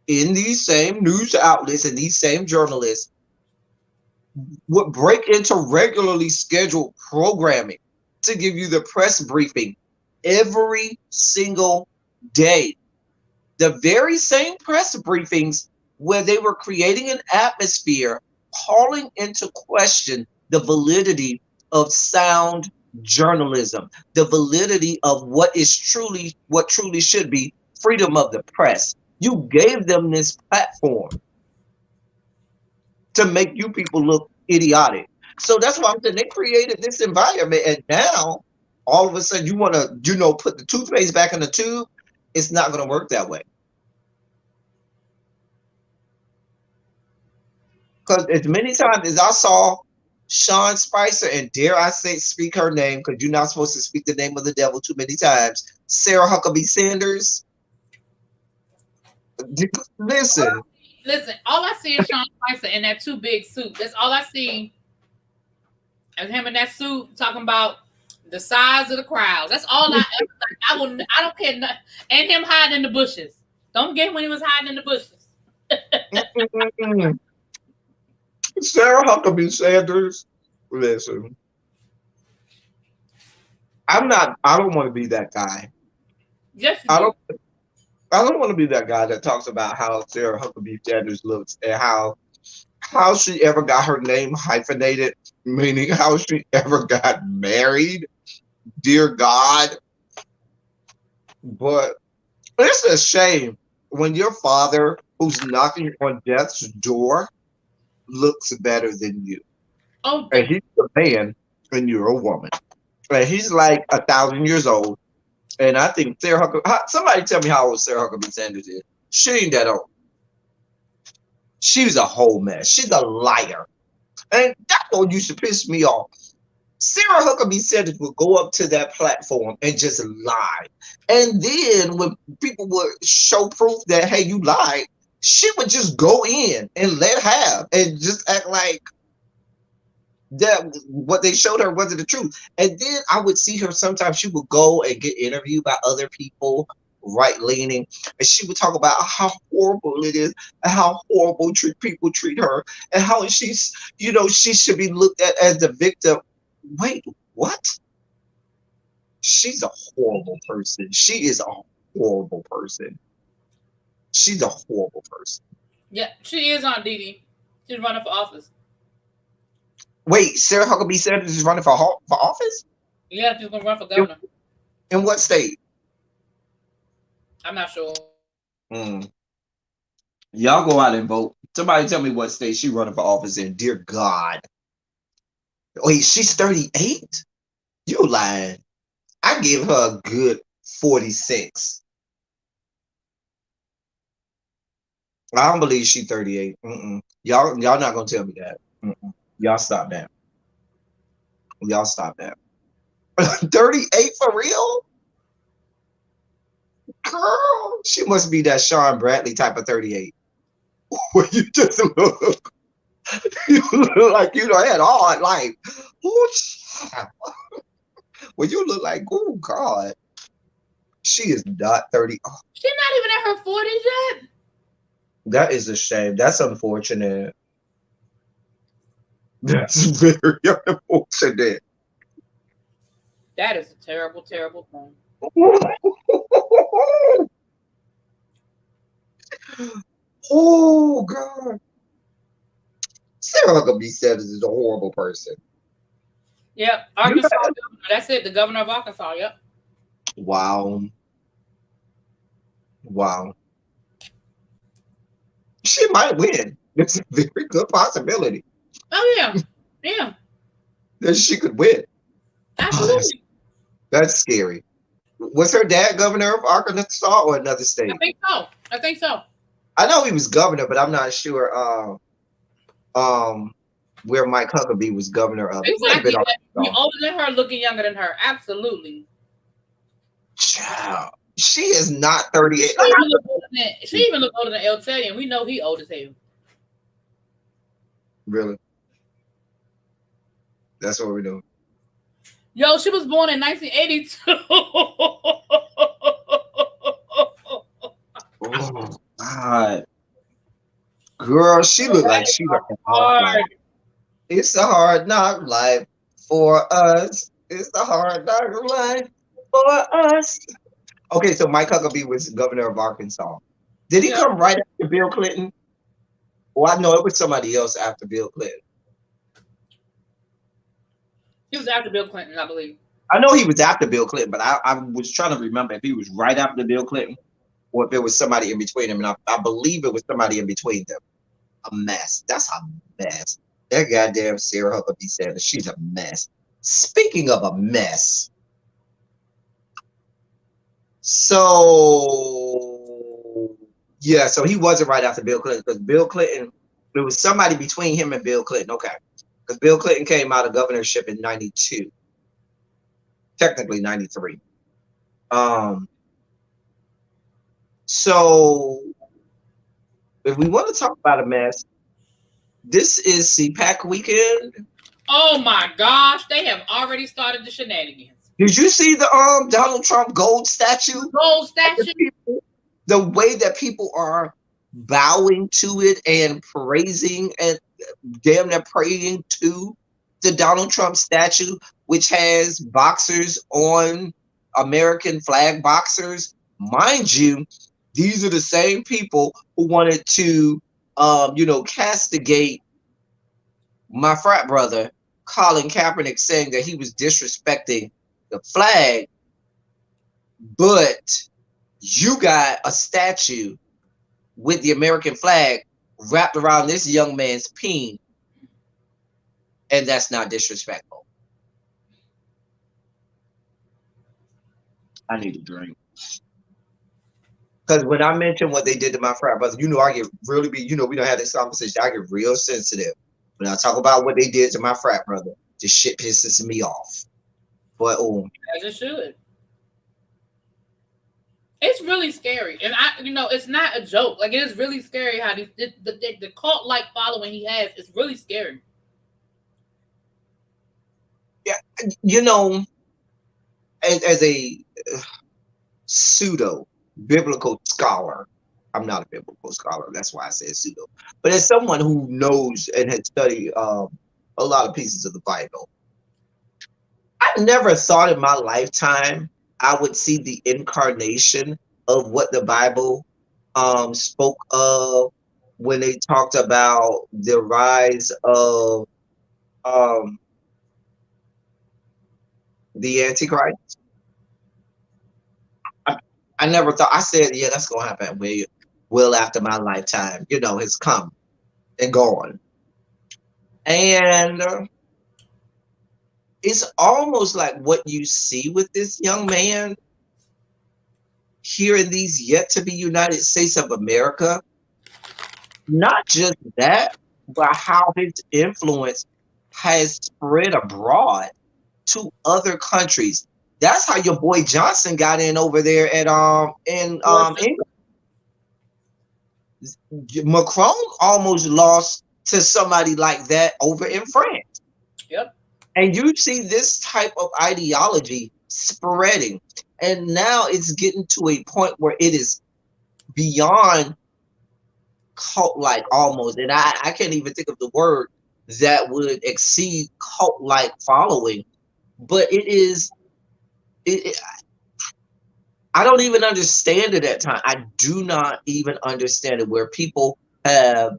in these same news outlets and these same journalists would break into regularly scheduled programming to give you the press briefing every single day. The very same press briefings where they were creating an atmosphere calling into question the validity of sound journalism, the validity of what truly should be freedom of the press. You gave them this platform to make you people look idiotic. So that's why I'm saying they created this environment, and now all of a sudden you want to, put the toothpaste back in the tube. It's not going to work that way. Because as many times as I saw Sean Spicer, and dare I say speak her name, because you're not supposed to speak the name of the devil too many times, Sarah Huckabee Sanders. Listen, Listen, all I see is Sean Spicer in that too big suit. That's all I see. And him in that suit talking about the size of the crowds. That's all I ever like. I don't care. And him hiding in the bushes. Don't get when he was hiding in the bushes. Sarah Huckabee Sanders. Listen, I don't want to be that guy. Yes, you I do. don't. I don't want to be that guy that talks about how Sarah Huckabee Sanders looks and how she ever got her name hyphenated, meaning how she ever got married. Dear God. But it's a shame when your father, who's knocking on death's door, looks better than you. Oh, And he's a man and you're a woman. And he's like 1,000 years old. And I think Sarah Huckabee, somebody tell me how old Sarah Huckabee Sanders is. She ain't that old. She's a whole mess. She's a liar. And that's what used to piss me off. Sarah Huckabee Sanders would go up to that platform and just lie. And then when people would show proof that, hey, you lied, she would just go in and let have and just act like that what they showed her wasn't the truth. And then I would see her sometimes she would go and get interviewed by other people, right leaning, and she would talk about how horrible it is and how horrible people treat her and how she should be looked at as the victim. Wait, what? She's a horrible person. She is a horrible person. She's a horrible person. yeah, she is on Didi. She's running for office. Wait, Sarah Huckabee Sanders is running for office? Yeah, she's gonna run for In, governor. in what state? I'm not sure. Mm. Y'all go out and vote. Somebody tell me what state she running for office in. Dear God. Wait, she's 38? You lying. I give her a good 46. I don't believe she's 38. Y'all not gonna tell me that. Y'all stop that. Y'all stop that. 38 for real? Girl, she must be that Sean Bradley type of 38. Where you just look, you look like you had a hard life. Ooh, child. Well, you look like, oh God, she is not 30. Oh, She's not even in her 40s yet. that is a shame. That's unfortunate. That's very unfortunate. That is a terrible, terrible thing. Oh God. Sarah Huckabee Sanders is a horrible person. Yep, You Arkansas got- governor. That's it. The governor of Arkansas. Yep. Wow. Wow. She might win. It's a very good possibility Oh yeah, yeah, that she could win. Oh, absolutely. that's scary. Was her dad governor of Arkansas or another I state? think so. I think so. I know he was governor, but I'm not sure um where Mike Huckabee was governor of. It might have been Exactly. You Arkansas. older than her, looking younger than her. Absolutely. Child, she is not 38. She even look older than El Talion. We know he old as hell. Really? That's what we're doing. Yo, she was born in 1982. Oh God. Girl, she looked like she got a hard life. Hard. It's a hard knock life for us. It's a hard knock life for us. Okay, so Mike Huckabee was governor of Arkansas. Did he Yeah. come right after Bill Clinton? Well, I know it was somebody else after Bill Clinton. He was after Bill Clinton, I believe. I know he was after Bill Clinton, but I was trying to remember if he was right after Bill Clinton or if it was somebody in between them. And I believe it was somebody in between them. A mess. That's a mess. That goddamn Sarah Huckabee Sanders, she's a mess. Speaking of a mess, so yeah, so he wasn't right after Bill Clinton because Bill Clinton, it was somebody between him and Bill Clinton. Okay, because Bill Clinton came out of governorship in '92, technically '93. Um, so if we want to talk about a mess, this is CPAC weekend. Oh my gosh, they have already started the shenanigans. Did you see the Donald Trump gold statue? Gold statue. The way that people are bowing to it and praising and damn near praying to the Donald Trump statue, which has boxers on, American flag boxers. Mind you, these are the same people who wanted to, castigate my frat brother, Colin Kaepernick, saying that he was disrespecting the flag, but you got a statue with the American flag wrapped around this young man's peen, and that's not disrespectful. I need a drink. Because when I mention what they did to my frat brother, I get really we don't have this conversation. I get real sensitive when I talk about what they did to my frat brother. This shit pisses me off. But as it should. It's really scary, and it's not a joke. Like, it is really scary how the cult like following he has is really scary. Yeah, as a pseudo biblical scholar, I'm not a biblical scholar. That's why I said pseudo. But as someone who knows and has studied a lot of pieces of the Bible, I never thought in my lifetime I would see the incarnation of what the Bible spoke of when they talked about the rise of the Antichrist. I never thought. I said, yeah, that's gonna happen. Will after my lifetime, has come and gone, and it's almost like what you see with this young man here in these yet to be United States of America. Not just that, but how his influence has spread abroad to other countries. That's how your boy Johnson got in over there at in England. Macron almost lost to somebody like that over in France. Yep. And you see this type of ideology spreading. And now it's getting to a point where it is beyond cult-like almost. And I can't even think of the word that would exceed cult-like following. But it is, I don't even understand it at times. I do not even understand it, where people have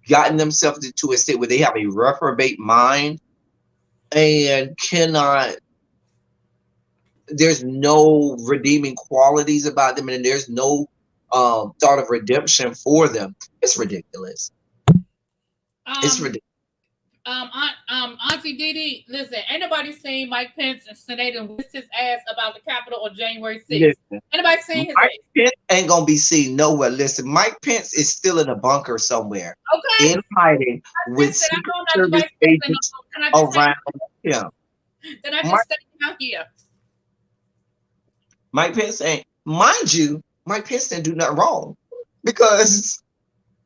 gotten themselves into a state where they have a reprobate mind and cannot, there's no redeeming qualities about them, and there's no thought of redemption for them. It's ridiculous. It's ridiculous. Auntie Didi, listen, ain't nobody seen Mike Pence and Senate and whisked his ass about the Capitol on January 6th. Anybody seen his Mike Pence ain't gonna be seen nowhere. Listen, Mike Pence is still in a bunker somewhere, in hiding with Secret Service agents around him. Then I just stay out here. Mike Pence ain't, mind you, Mike Pence didn't do nothing wrong, because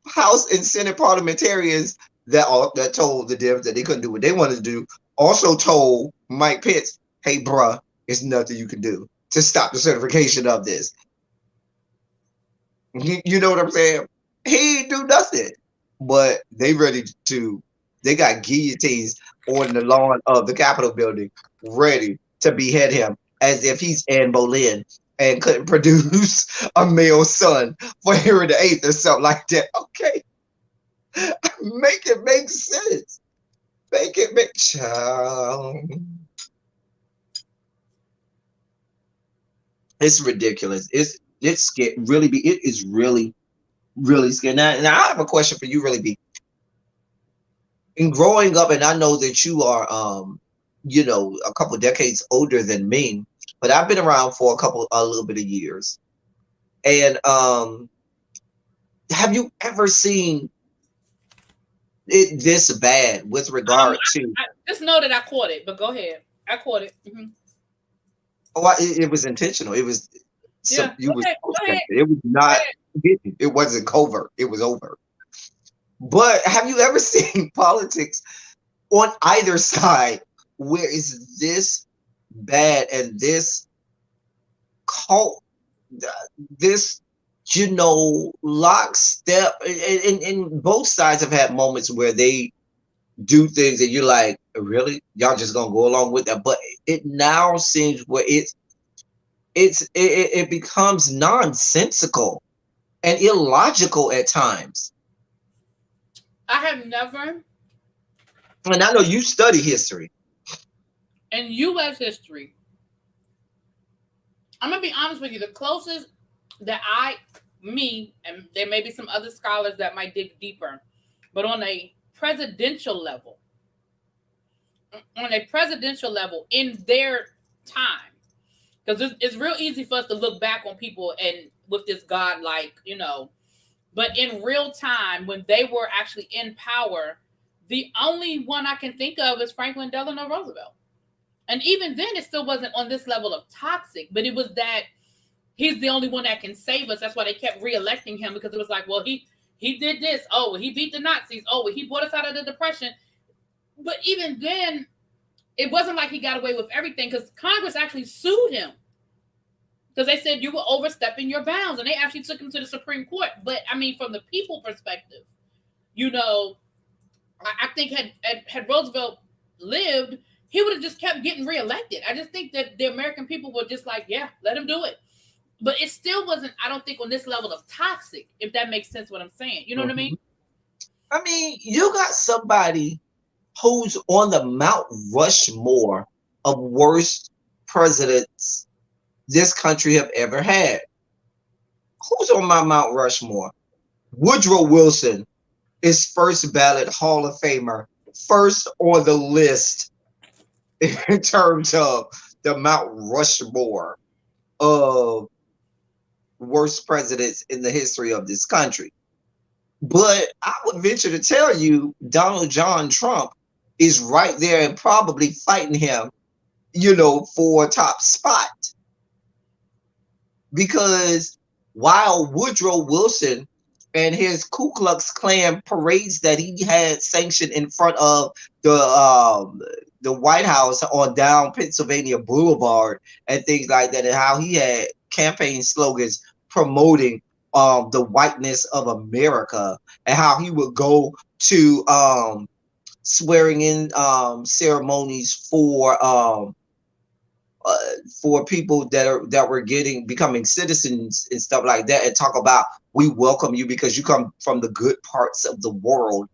House and Senate parliamentarians that told the Dems that they couldn't do what they wanted to do also told Mike Pence, hey, bruh, there's nothing you can do to stop the certification of this. You know what I'm saying? He ain't do nothing. But they got guillotines on the lawn of the Capitol building ready to behead him as if he's Anne Boleyn and couldn't produce a male son for Henry VIII or something like that. Okay, make it make sense. Make it make child. It's ridiculous. It's scary. Really be. It is really scary. Now I have a question for you. Really be. In growing up, and I know that you are a couple decades older than me, but I've been around for a little bit of years. And have you ever seen it this bad with regard to? I just know that I caught it, but go ahead. I caught it. Oh, it was intentional. It was Yeah, you was go ahead. it was Go not ahead. hidden. It wasn't covert. It was over. But have you ever seen politics on either side where it's this bad and this cult, this lockstep, and both sides have had moments where they do things that you're like, really, y'all just gonna go along with that? But it now seems where it becomes nonsensical and illogical at times. I have never And I know you study history. in U.S. history. I'm gonna be honest with you. The closest that me, and there may be some other scholars that might dig deeper, but on a presidential level, in their time, because it's real easy for us to look back on people and with this godlike, but in real time when they were actually in power, the only one I can think of is Franklin Delano Roosevelt. And even then, it still wasn't on this level of toxic, but it was that he's the only one that can save us. That's why they kept reelecting him, because it was like, well, he did this. Oh, well, he beat the Nazis. Oh, well, he brought us out of the Depression. But even then, it wasn't like he got away with everything, because Congress actually sued him because they said you were overstepping your bounds, and they actually took him to the Supreme Court. But I mean, from the people perspective, I think had Roosevelt lived, he would have just kept getting reelected. I just think that the American people were just like, yeah, let him do it. But it still wasn't, I don't think, on this level of toxic, if that makes sense what I'm saying. You know what I mean? I mean, you got somebody who's on the Mount Rushmore of worst presidents this country have ever had. Who's on my Mount Rushmore? Woodrow Wilson is first ballot Hall of Famer, first on the list in terms of the Mount Rushmore of worst presidents in the history of this country. But I would venture to tell you, Donald John Trump is right there and probably fighting him, for a top spot. Because while Woodrow Wilson and his Ku Klux Klan parades that he had sanctioned in front of the White House on down Pennsylvania Boulevard and things like that, and how he had campaign slogans promoting the whiteness of America, and how he would go to swearing in ceremonies for people that were becoming citizens and stuff like that, and talk about, we welcome you because you come from the good parts of the world,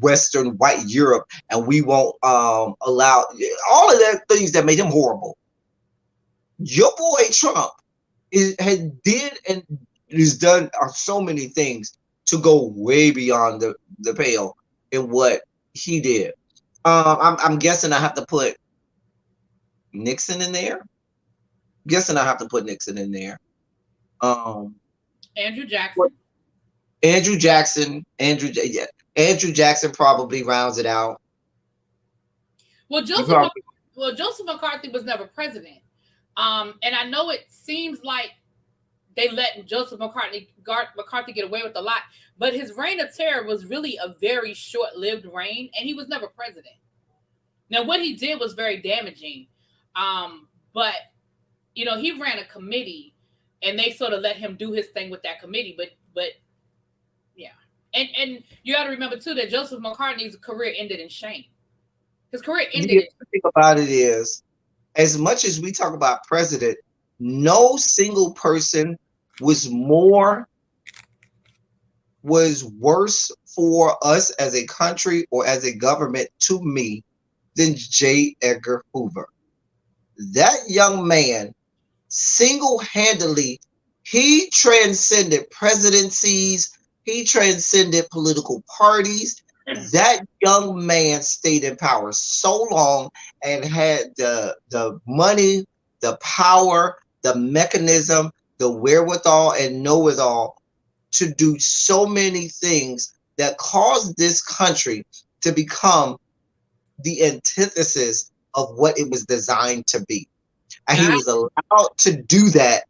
Western white Europe, and we won't allow all of that things that made him horrible. Your boy Trump did and has done so many things to go way beyond the pale in what he did. I'm guessing I have to put Nixon in there. Guessing I have to put Nixon in there. Andrew Jackson. Andrew Jackson probably rounds it out. Well, Joseph McCarthy was never president. And I know it seems like they let Joseph McCarthy get away with a lot, but his reign of terror was really a very short-lived reign, and he was never president. Now, what he did was very damaging, but he ran a committee, and they sort of let him do his thing with that committee. But yeah, and you got to remember too that Joseph McCarthy's career ended in shame. His career ended. The thing about it is, as much as we talk about president, No single person was worse for us as a country or as a government to me than J. Edgar Hoover. That young man single-handedly, he transcended presidencies, he transcended political parties. That young man stayed in power so long and had the money, the power, the mechanism, the wherewithal and know-it-all to do so many things that caused this country to become the antithesis of what it was designed to be. And he Now, was allowed to do that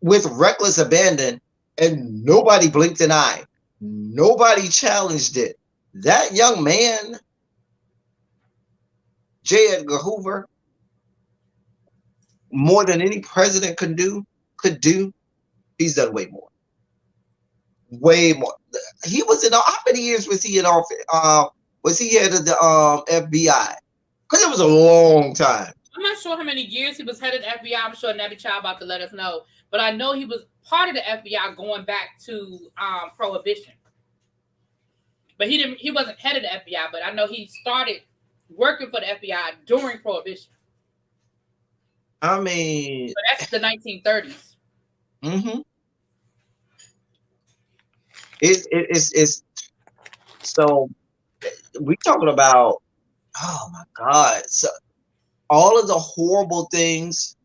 with reckless abandon, and nobody blinked an eye. Nobody challenged it. That young man, J. Edgar Hoover, more than any president could do, he's done way more. Way more. He was in, how many years was he in office? Was he head of the FBI? Because it was a long time. I'm not sure how many years he was head of the FBI. I'm sure Nabby Child about to let us know. But I know he was part of the FBI going back to Prohibition. But he wasn't head of the FBI, but I know he started working for the FBI during Prohibition. I mean, So that's the 1930s. mm-hmm. It's so we talking about, oh my God. So all of the horrible things.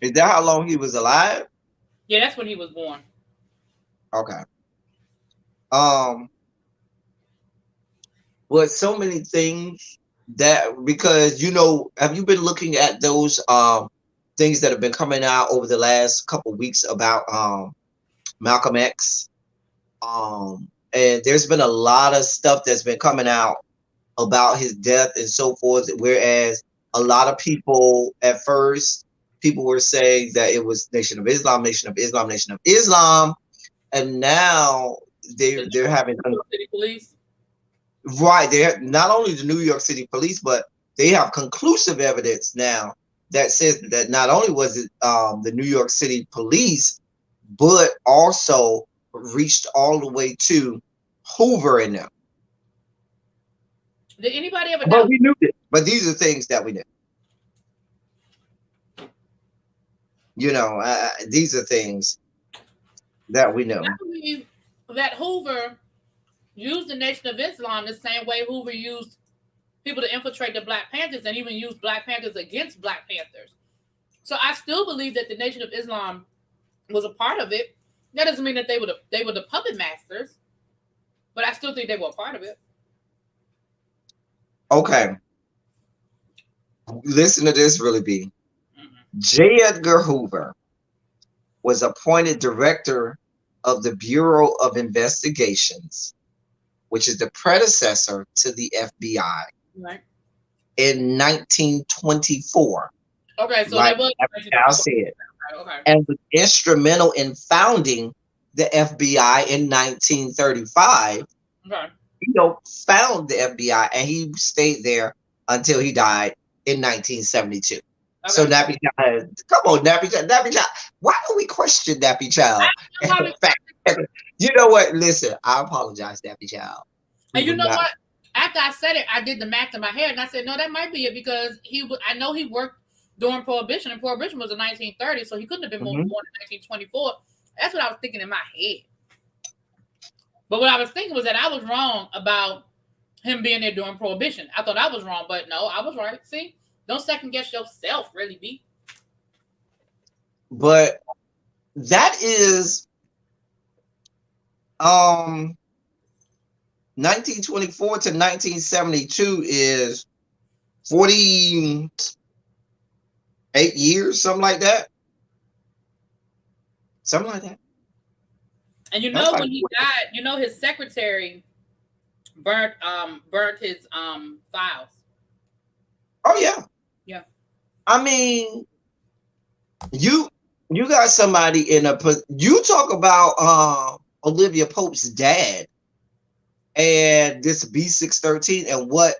Is that how long he was alive? Yeah, that's when he was born. Okay. But so many things that, because have you been looking at those things that have been coming out over the last couple weeks about Malcolm X? And there's been a lot of stuff that's been coming out about his death and so forth. Whereas a lot of people at first, people were saying that it was Nation of Islam, Nation of Islam, Nation of Islam, and now they're having City Police. Right. They're not only the New York City Police, but they have conclusive evidence now that says that not only was it the New York City Police, but also reached all the way to Hoover and them. Did anybody ever But doubt? we knew it. But these are things that we knew. These are things that we know. I believe that Hoover used the Nation of Islam the same way Hoover used people to infiltrate the Black Panthers and even used Black Panthers against Black Panthers. So I still believe that the Nation of Islam was a part of it. That doesn't mean that they were the puppet masters, but I still think they were a part of it. Okay. Listen to this, really, B. J. Edgar Hoover was appointed director of the Bureau of Investigations, which is the predecessor to the FBI, right, in 1924. Okay, so like that was I'll say it. Okay. And was instrumental in founding the FBI in 1935. Okay. Found the FBI, and he stayed there until he died in 1972. Okay. So Nappy Child, come on, Nappy Child. Why do we question Nappy Child? You know what? Listen, I apologize, Nappy Child. And you know what? After I said it, I did the math in my head, and I said, no, that might be it, because I know he worked during Prohibition, and Prohibition was in 1930, so he couldn't have been born in 1924. That's what I was thinking in my head. But what I was thinking was that I was wrong about him being there during Prohibition. I thought I was wrong, but no, I was right. See? Don't second guess yourself, really, B. But that is 1924 to 1972 is 48 years, something like that. Something like that. And when he died, his secretary burnt his files. Oh yeah. Yeah. I mean, you got somebody you talk about Olivia Pope's dad and this B613 and what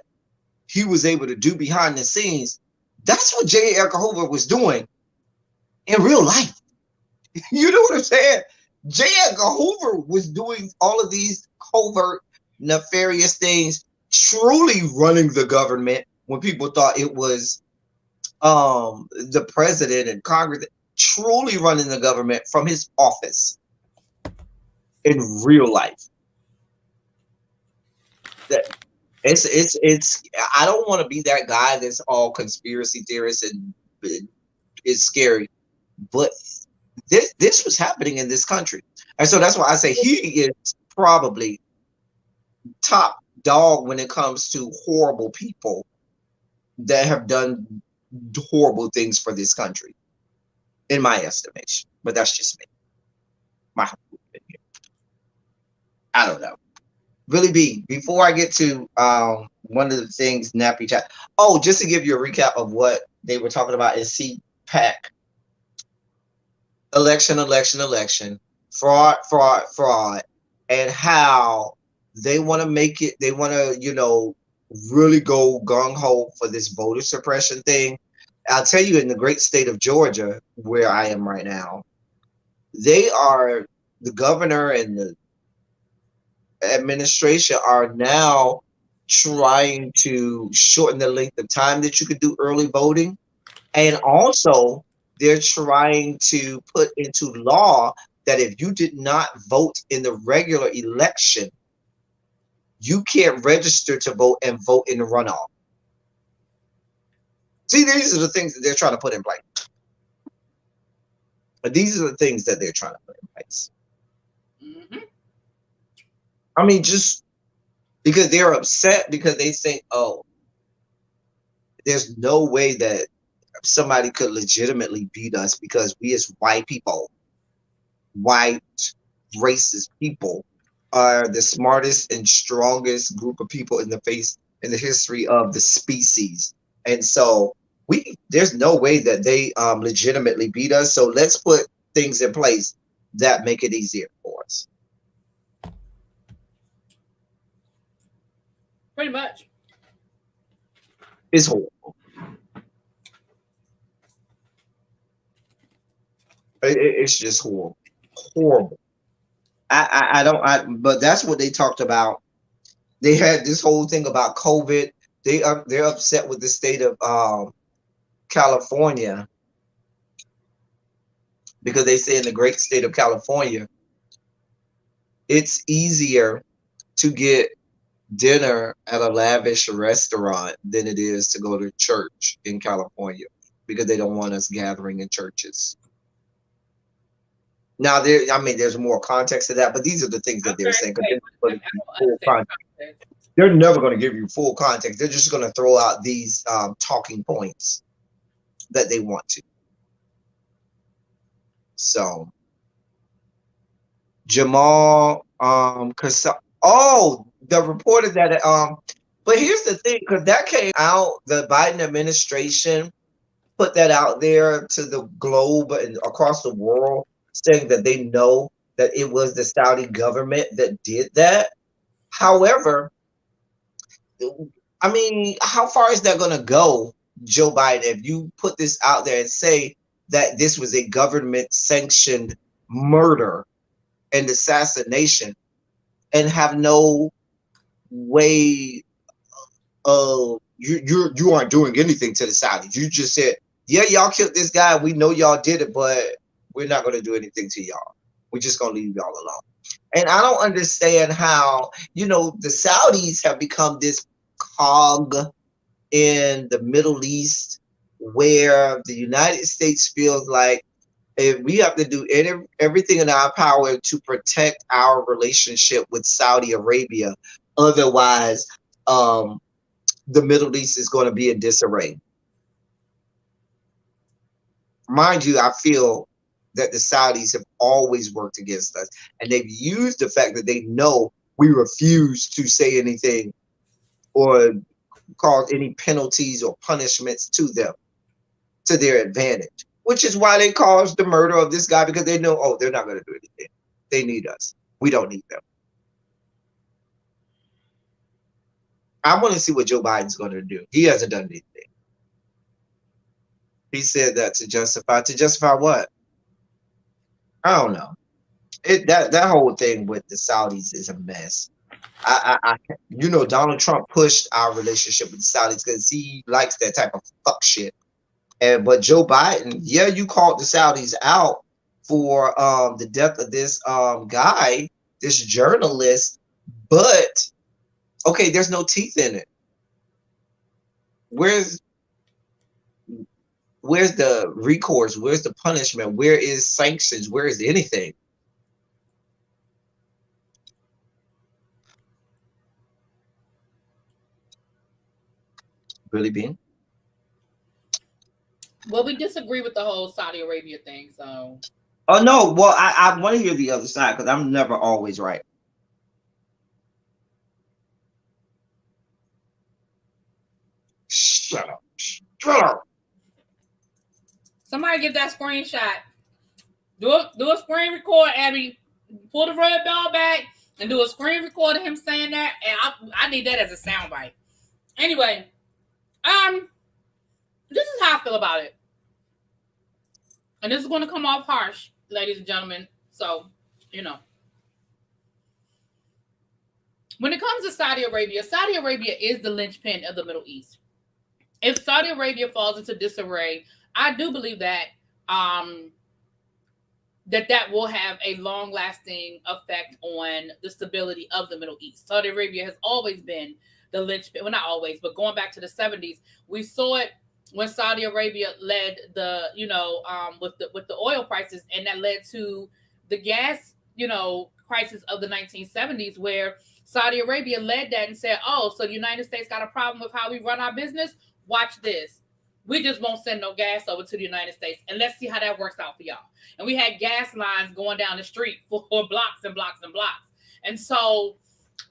he was able to do behind the scenes, that's what J. Edgar Hoover was doing in real life. You know what I'm saying? J. Edgar Hoover was doing all of these covert, nefarious things, truly running the government when people thought it was the president and Congress, truly running the government from his office in real life. That it's I don't want to be that guy that's all conspiracy theorists and it's scary, but this was happening in this country, and so that's why I say he is probably top dog when it comes to horrible people that have done horrible things for this country, in my estimation. But that's just me. My opinion. I don't know. Really, B, before I get to one of the things Nappy Chat. Oh, just to give you a recap of what they were talking about is CPAC. Election, fraud, and how they want to make it, they want to, really go gung ho for this voter suppression thing. I'll tell you, in the great state of Georgia, where I am right now, the governor and the administration are now trying to shorten the length of time that you could do early voting. And also, they're trying to put into law that if you did not vote in the regular election, you can't register to vote and vote in the runoff. See, these are the things that they're trying to put in place. But these are the things that they're trying to put in place. Mm-hmm. I mean, just because they're upset because they think, oh, there's no way that somebody could legitimately beat us because we as white people, white racist people, are the smartest and strongest group of people in the history of the species. And so there's no way that they legitimately beat us. So let's put things in place that make it easier for us. Pretty much. It's horrible. It's just horrible. Horrible. But that's what they talked about. They had this whole thing about COVID. They're upset with the state of California because they say in the great state of California, it's easier to get dinner at a lavish restaurant than it is to go to church in California because they don't want us gathering in churches. Now, there's more context to that, but these are the things that they're saying. They're never going to give you full context. They're just going to throw out these talking points that they want to. So, Jamal, the reporter that but here's the thing, because that came out, the Biden administration put that out there to the globe and across the world, saying that they know that it was the Saudi government that did that. However, I mean, how far is that going to go, Joe Biden, if you put this out there and say that this was a government-sanctioned murder and assassination and have no way of you aren't doing anything to the Saudis? You just said, yeah, y'all killed this guy. We know y'all did it, but we're not going to do anything to y'all. We're just going to leave y'all alone. And I don't understand how, the Saudis have become this cog in the Middle East where the United States feels like if we have to do everything in our power to protect our relationship with Saudi Arabia, otherwise the Middle East is going to be in disarray. Mind you, I feel that the Saudis have always worked against us, and they've used the fact that they know we refuse to say anything or cause any penalties or punishments to them to their advantage, which is why they caused the murder of this guy, because they know, oh, they're not going to do anything. They need us. We don't need them. I want to see what Joe Biden's going to do. He hasn't done anything. He said that to justify what? I don't know. That whole thing with the Saudis is a mess. Donald Trump pushed our relationship with the Saudis because he likes that type of fuck shit. But Joe Biden, yeah, you called the Saudis out for the death of this guy, this journalist, but okay, there's no teeth in it. Where's the recourse? Where's the punishment? Where is sanctions? Where is anything? Really being? Well, we disagree with the whole Saudi Arabia thing, so. Oh no, well, I want to hear the other side because I'm never always right. Shut up. Shut up. Somebody get that screenshot. Do a screen record, Abby. Pull the red ball back and do a screen record of him saying that, and I need that as a soundbite. Anyway, this is how I feel about it, and this is going to come off harsh, ladies and gentlemen. So, when it comes to Saudi Arabia is the linchpin of the Middle East. If Saudi Arabia falls into disarray, I do believe that that will have a long-lasting effect on the stability of the Middle East. Saudi Arabia has always been the linchpin. Well, not always, but going back to the 70s, we saw it when Saudi Arabia led the, with the oil prices, and that led to the gas, crisis of the 1970s, where Saudi Arabia led that and said, "Oh, so the United States got a problem with how we run our business? Watch this. We just won't send no gas over to the United States, and let's see how that works out for y'all." And we had gas lines going down the street for blocks and blocks and blocks. And so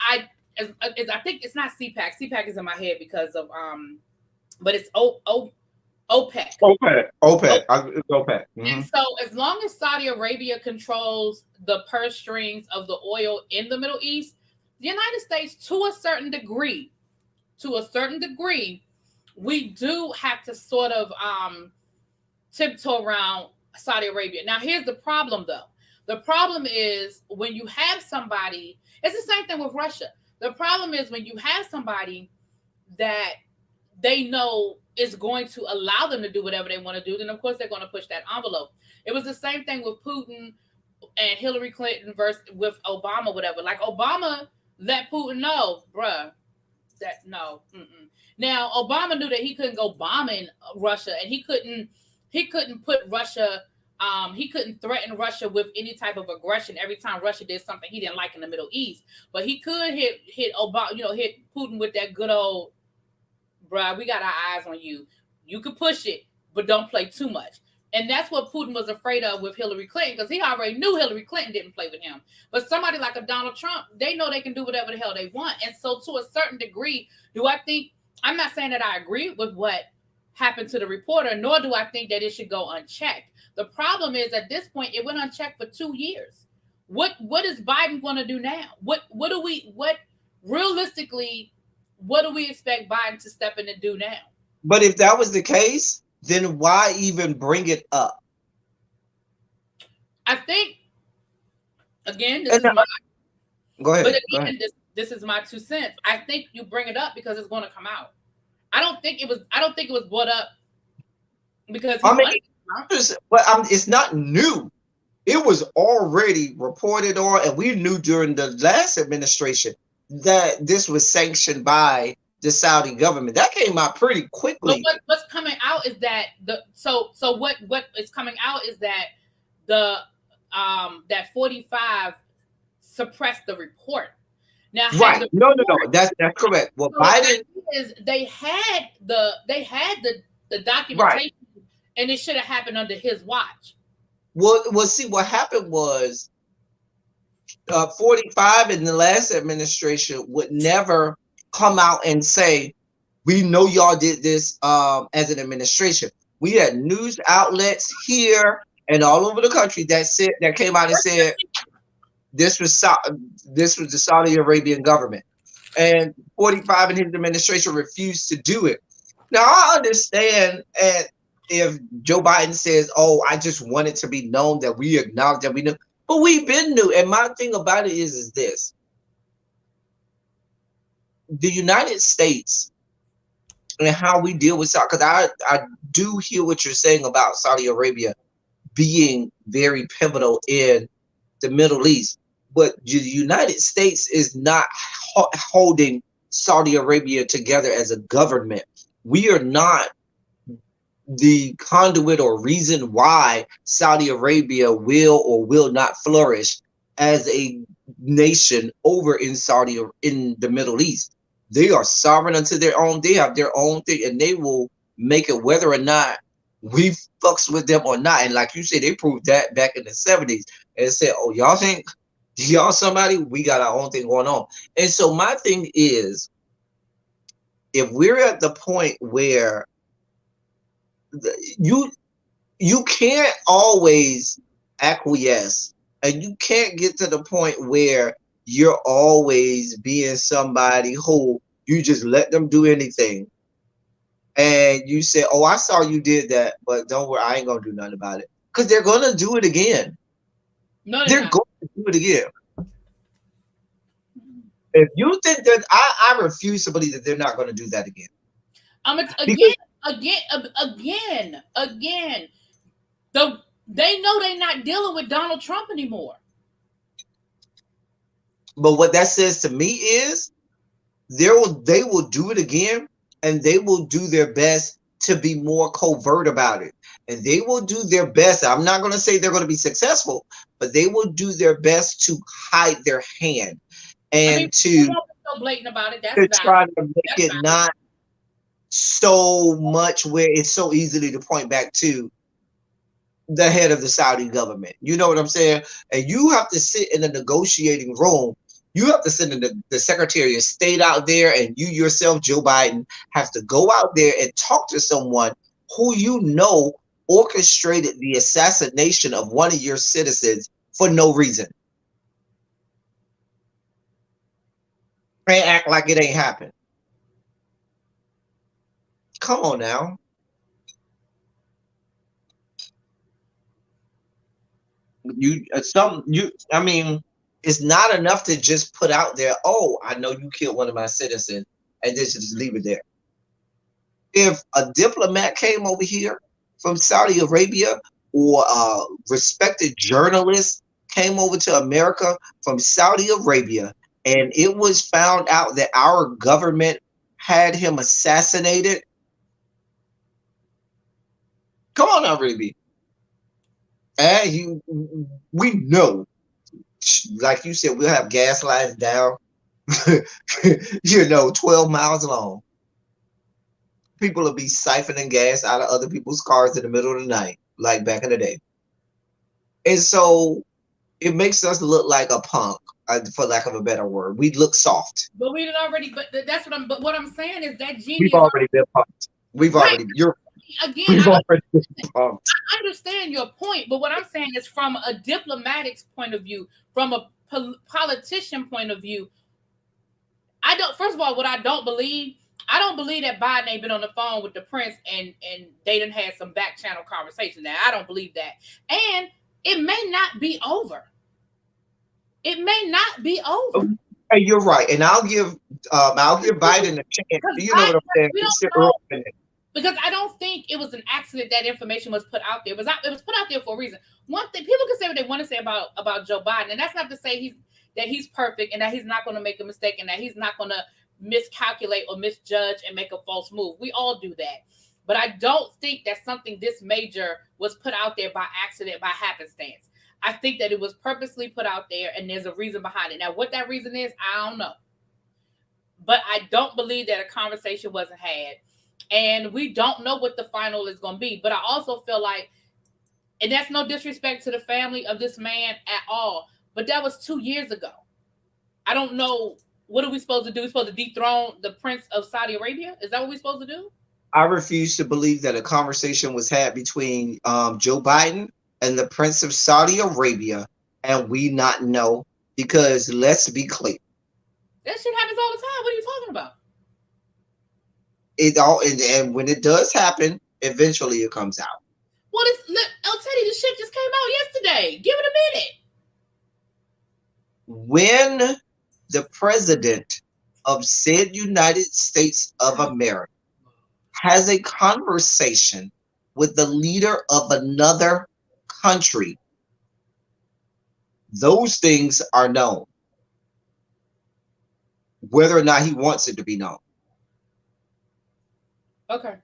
I think it's not CPAC. CPAC is in my head because of but it's OPEC. OPEC. OPEC. Mm-hmm. And so as long as Saudi Arabia controls the purse strings of the oil in the Middle East, the United States, to a certain degree, we do have to sort of tiptoe around Saudi Arabia. Now, here's the problem, though. The problem is when you have somebody, it's the same thing with Russia. The problem is when you have somebody that they know is going to allow them to do whatever they want to do, then of course they're going to push that envelope. It was the same thing with Putin and Hillary Clinton versus with Obama, whatever. Like Obama let Putin know, bruh, that no. Mm-mm. Now Obama knew that he couldn't go bombing Russia, and he couldn't put Russia. He couldn't threaten Russia with any type of aggression every time Russia did something he didn't like in the Middle East. But he could hit Obama, hit Putin with that good old, bruh, we got our eyes on you. You could push it, but don't play too much. And that's what Putin was afraid of with Hillary Clinton, because he already knew Hillary Clinton didn't play with him. But somebody like a Donald Trump, they know they can do whatever the hell they want. And so to a certain degree, I'm not saying that I agree with what happened to the reporter, nor do I think that it should go unchecked. The problem is at this point, it went unchecked for 2 years. What is Biden going to do now? What realistically, what do we expect Biden to step in and do now? But if that was the case, then why even bring it up? I think, again, go ahead. This is my 2 cents. I think you bring it up because it's going to come out. I don't think it was brought up because it's not new. It was already reported on, and we knew during the last administration that this was sanctioned by the Saudi government. That came out pretty quickly. But what's coming out is that what is coming out is that that 45 suppressed the report. Now, right? No, that's correct. Well, Biden is they had the documentation, right, and it should have happened under his watch. Well, see, what happened was 45 in the last administration would never come out and say, "We know y'all did this as an administration." We had news outlets here and all over the country that came out and said this was the Saudi Arabian government. and 45 in his administration refused to do it. Now I understand, and if Joe Biden says, "Oh, I just want it to be known that we acknowledge that we knew," but we've been new. And my thing about it is this: the United States and how we deal with Saudi. Because I do hear what you're saying about Saudi Arabia being very pivotal in the Middle East, but the United States is not holding Saudi Arabia together as a government. We are not the conduit or reason why Saudi Arabia will or will not flourish as a nation over in the Middle East. They are sovereign unto their own. They have their own thing, and they will make it whether or not we fucks with them or not. And like you said, they proved that back in the 70s and said, "Oh, y'all think y'all somebody? We got our own thing going on." And so my thing is, if we're at the point where you you can't always acquiesce, and you can't get to the point where you're always being somebody who you just let them do anything, and you say, "Oh, I saw you did that, but don't worry, I ain't gonna do nothing about it," because they're gonna do it again. No, they're They're not. going to do it again. If you think that, I refuse to believe that they're not going to do that again. Again, Because, again. They know they're not dealing with Donald Trump anymore. but what that says to me is they will do it again, and they will do their best to be more covert about it, and they will do their best. I'm not going to say they're going to be successful, but they will do their best to hide their hand I mean, and they won't be so blatant about it. That's to valid. try to make That's it valid. not so much where it's so easily to point back to the head of the Saudi government. You know what I'm saying? And you have to sit in a negotiating room. You have to send the Secretary of State out there, and you yourself, Joe Biden, have to go out there and talk to someone who you know orchestrated the assassination of one of your citizens for no reason, and act like it ain't happened. Come on now. I mean, it's not enough to just put out there, "Oh, I know you killed one of my citizens," and just leave it there. If a diplomat came over here from Saudi Arabia, or a respected journalist came over to America from Saudi Arabia, and it was found out that our government had him assassinated, come on now, Ruby. And we know, like you said, we'll have gas lines down, 12 miles long. People will be siphoning gas out of other people's cars in the middle of the night, like back in the day. And so it makes us look like a punk, for lack of a better word. We look soft. But we did already. But that's what I'm. But what I'm saying is that We've genius. already been punked. We've Right. already you're Again, we've already been punked. I understand your point, but what I'm saying is from a diplomatic's point of view, from a politician point of view, I don't. First of all, what I don't believe that Biden ain't been on the phone with the prince and they done had some back channel conversation. Now I don't believe that, and it may not be over. It may not be over. Hey, you're right, and I'll give Biden a chance. Because You know what I'm saying? we It's don't early know. in it. Because I don't think it was an accident that information was put out there. It was put out there for a reason. One thing, people can say what they want to say about Joe Biden, and that's not to say he's perfect and that he's not going to make a mistake and that he's not going to miscalculate or misjudge and make a false move. We all do that. But I don't think that something this major was put out there by accident, by happenstance. I think that it was purposely put out there and there's a reason behind it. Now, what that reason is, I don't know. But I don't believe that a conversation wasn't had. And we don't know what the final is going to be. But I also feel like, and that's no disrespect to the family of this man at all, but that was 2 years ago. I don't know. What are we supposed to do? We're supposed to dethrone the Prince of Saudi Arabia? Is that what we're supposed to do? I refuse to believe that a conversation was had between Joe Biden and the Prince of Saudi Arabia, and we not know, because let's be clear. That shit happens all the time. What are you talking about? It all and when it does happen, eventually it comes out. Well, El Teddy, the shit just came out yesterday. Give it a minute. When the president of said United States of America has a conversation with the leader of another country, those things are known, whether or not he wants it to be known. Okay.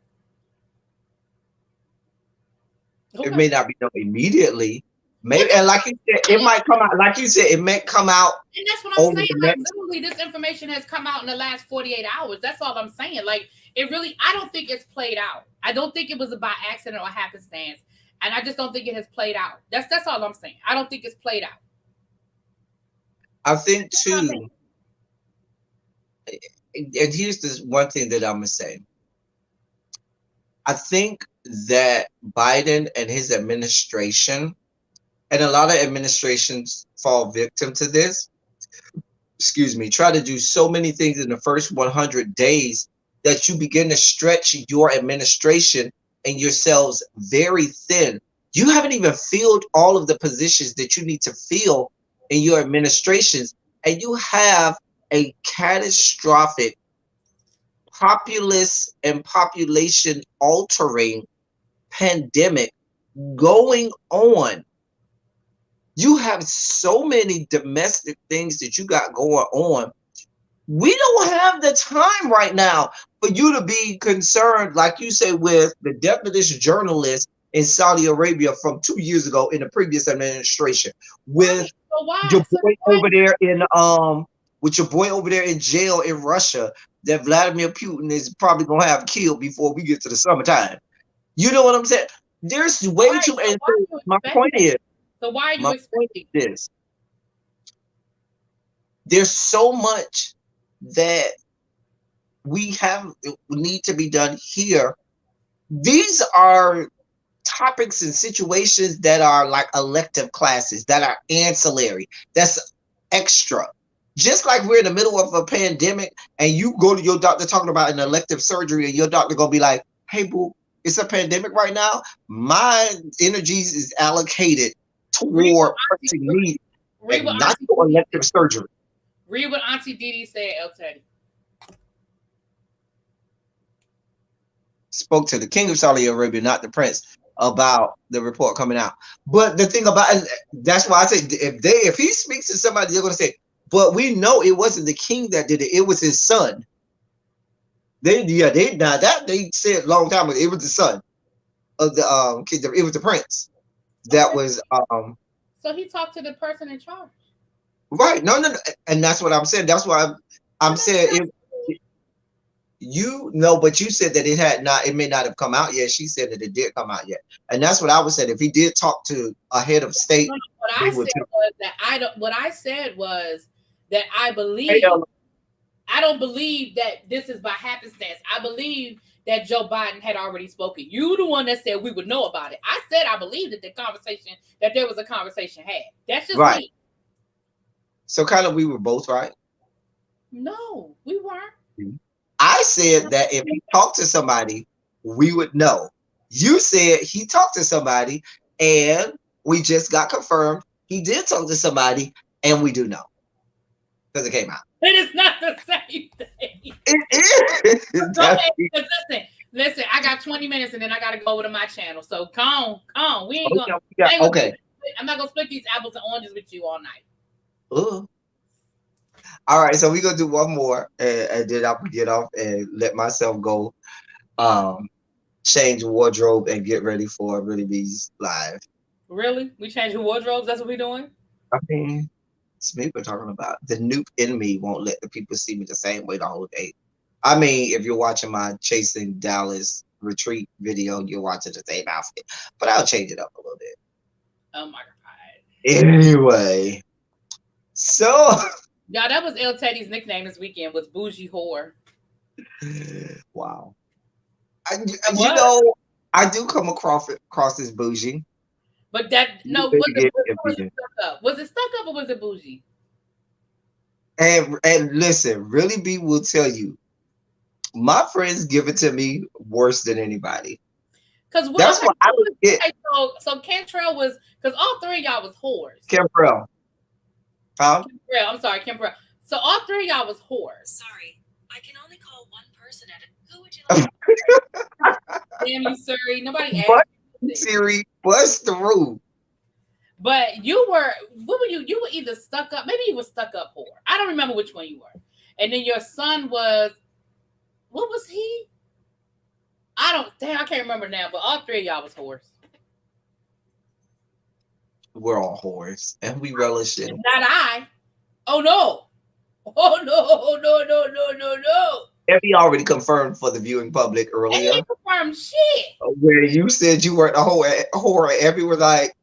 It may not be known immediately. Maybe, and like you said, it might come out. Like you said, it may come out. And that's what I'm over saying. the Like, next. literally, this information has come out in the last 48 hours. That's all I'm saying. Like, it really, I don't think it's played out. I don't think it was by accident or happenstance. And I just don't think it has played out. That's all I'm saying. I don't think it's played out. I think too, and here's this one thing that I'm gonna say. I think that Biden and his administration, and a lot of administrations fall victim to this, excuse me, try to do so many things in the first 100 days that you begin to stretch your administration and yourselves very thin. You haven't even filled all of the positions that you need to fill in your administrations, and you have a catastrophic populace and population altering pandemic going on. You have so many domestic things that you got going on. We don't have the time right now for you to be concerned, like you say, with the death of this journalist in Saudi Arabia from 2 years ago in the previous administration, with your boy over there in jail in Russia that Vladimir Putin is probably gonna have killed before we get to the summertime. You know what I'm saying? There's way too. And so my point is. So why are you expecting this? There's so much that we need to be done here. These are topics and situations that are like elective classes, that are ancillary, that's extra. Just like we're in the middle of a pandemic and you go to your doctor talking about an elective surgery and your doctor gonna be like, hey boo, it's a pandemic right now. My energies is allocated toward pressing needs and not for elective surgery. Read what Auntie Didi said, El Teddy. Spoke to the king of Saudi Arabia, not the prince, about the report coming out. But the thing about it, that's why I say if he speaks to somebody, they're gonna say, but we know it wasn't the king that did it, it was his son. They said a long time ago, it was the son of the kid, it was the prince. That was so he talked to the person in charge. Right. No. And that's what I'm saying. That's why I'm saying but you said that it may not have come out yet. She said that it did come out yet. And that's what I was saying. If he did talk to a head of state, what I said was that I believe I don't believe that this is by happenstance. I believe that Joe Biden had already spoken. You the one that said we would know about it. I said I believe that there was a conversation had. That's just right. Me. So kind of we were both right. No, we weren't. I said that if he talked to somebody, we would know. You said he talked to somebody, and we just got confirmed he did talk to somebody, and we do know because it came out. It is not the same thing. It is. Go ahead. Listen. I got 20 minutes, and then I got to go over to my channel. So come on. We ain't gonna. Okay. I'm not gonna split these apples and oranges with you all night. Ooh. All right, so we're gonna do one more, and then I'll get off and let myself go, change wardrobe and get ready for Really Bees Live. Really? We changing wardrobes? That's what we're doing? I mean, it's me we're talking about. The noob in me won't let the people see me the same way the whole day. I mean, if you're watching my Chasing Dallas retreat video, you're watching the same outfit, but I'll change it up a little bit. Oh my God. Anyway, so. Yeah, that was El Teddy's nickname this weekend, was Bougie Whore. Wow. I do come across as bougie. But was it stuck up or was it bougie? And listen, really B will tell you, my friends give it to me worse than anybody. Cause what? That's Okay, why I don't get okay. So Cantrell was because all three of y'all was whores. Kimbrell. Huh? Kimbrell, I'm sorry, Kimbrell. So all three of y'all was whores. Sorry, I can only call one person at a. Who would you like? Damn you, Surrey. Nobody But asked you this. Siri, bust the rule. But you were. What were you? You were either stuck up. Maybe you were stuck up whore. I don't remember which one you were. And then your son was. What was he? I don't. Damn, I can't remember now. But all three of y'all was whores. We're all whores, and we relish it. Not I. Oh no. Oh no, no, no, no, no, no. Debbie already confirmed for the viewing public They earlier, ain't confirmed shit. where you said you weren't a whore. Abby was like,